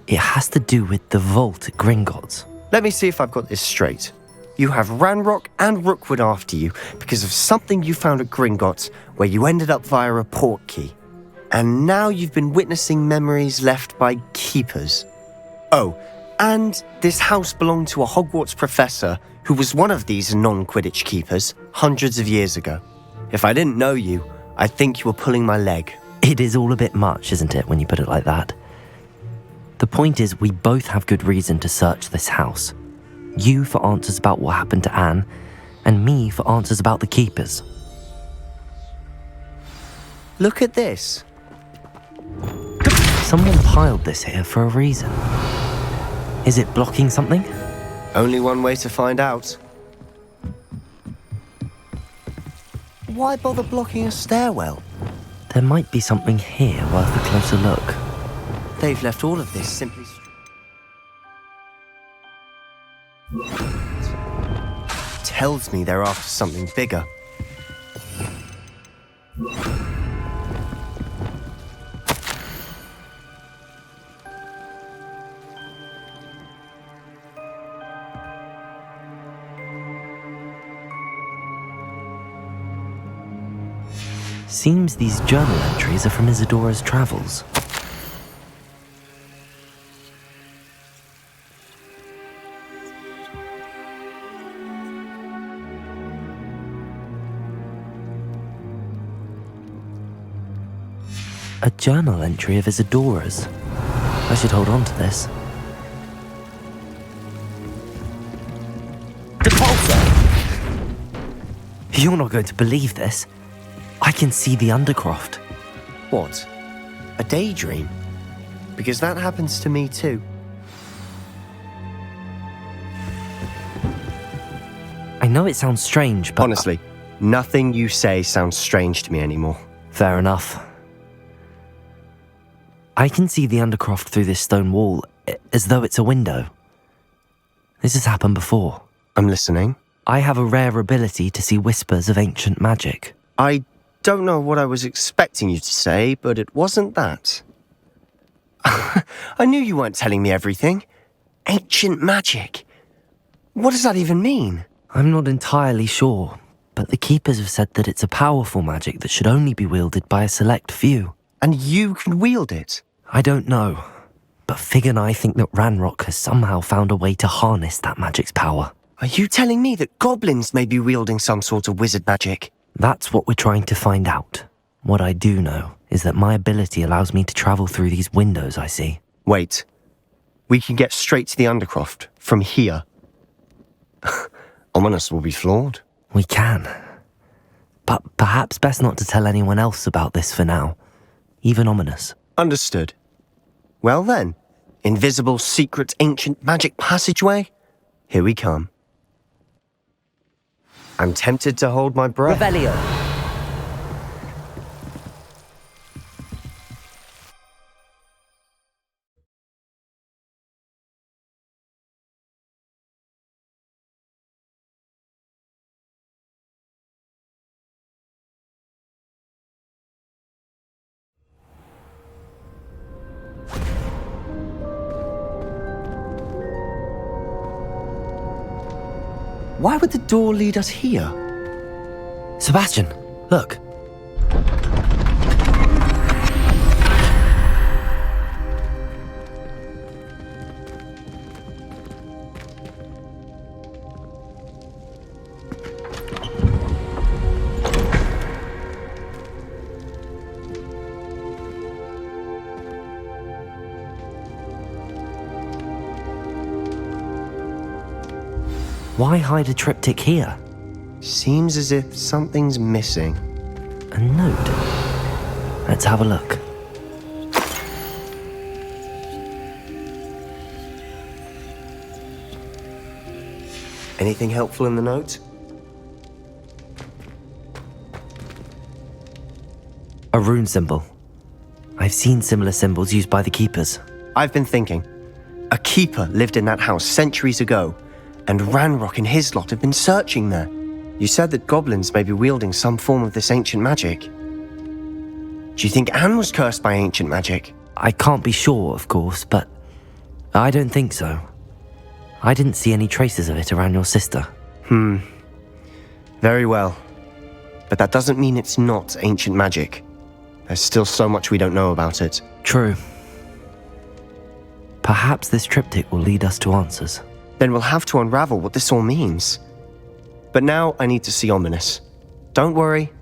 It has to do with the vault at Gringotts. Let me see if I've got this straight. You have Ranrock and Rookwood after you because of something you found at Gringotts where you ended up via a portkey. And now you've been witnessing memories left by keepers. Oh, and this house belonged to a Hogwarts professor who was one of these non-Quidditch keepers hundreds of years ago. If I didn't know you, I'd think you were pulling my leg. It is all a bit much, isn't it, when you put it like that? The point is, we both have good reason to search this house. You for answers about what happened to Anne, and me for answers about the keepers. Look at this. Someone piled this here for a reason. Is it blocking something? Only one way to find out. Why bother blocking a stairwell? There might be something here worth a closer look. They've left all of this simply... Tells me they're after something bigger. Seems these journal entries are from Isadora's travels. A journal entry of Isadora's. I should hold on to this. Depulsar! You're not going to believe this. I can see the Undercroft. What? A daydream? Because that happens to me too. I know it sounds strange, but... Honestly, nothing you say sounds strange to me anymore. Fair enough. I can see the Undercroft through this stone wall, as though it's a window. This has happened before. I'm listening. I have a rare ability to see whispers of ancient magic. I don't know what I was expecting you to say, but it wasn't that. I knew you weren't telling me everything. Ancient magic. What does that even mean? I'm not entirely sure, but the Keepers have said that it's a powerful magic that should only be wielded by a select few. And you can wield it? I don't know, but Fig and I think that Ranrock has somehow found a way to harness that magic's power. Are you telling me that goblins may be wielding some sort of wizard magic? That's what we're trying to find out. What I do know is that my ability allows me to travel through these windows I see. Wait. We can get straight to the Undercroft from here. Ominous will be flawed. We can. But perhaps best not to tell anyone else about this for now. Even Ominous. Understood. Well then, invisible, secret, ancient magic passageway? Here we come. I'm tempted to hold my breath. Revelio. Why would the door lead us here? Sebastian, look. Why hide a triptych here? Seems as if something's missing. A note? Let's have a look. Anything helpful in the note? A rune symbol. I've seen similar symbols used by the keepers. I've been thinking. A keeper lived in that house centuries ago, and Ranrock and his lot have been searching there. You said that goblins may be wielding some form of this ancient magic. Do you think Anne was cursed by ancient magic? I can't be sure, of course, but I don't think so. I didn't see any traces of it around your sister. Very well. But that doesn't mean it's not ancient magic. There's still so much we don't know about it. True. Perhaps this triptych will lead us to answers. Then we'll have to unravel what this all means. But now I need to see Ominous. Don't worry,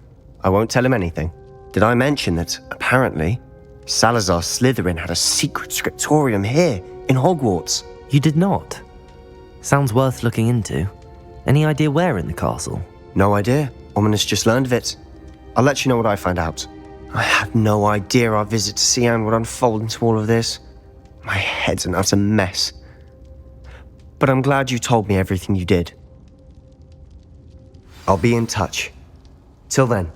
I won't tell him anything. Did I mention that, apparently, Salazar Slytherin had a secret scriptorium here, in Hogwarts? You did not? Sounds worth looking into. Any idea where in the castle? No idea. Ominous just learned of it. I'll let you know what I find out. I had no idea our visit to Sian would unfold into all of this. My head's an utter mess. But I'm glad you told me everything you did. I'll be in touch. Till then.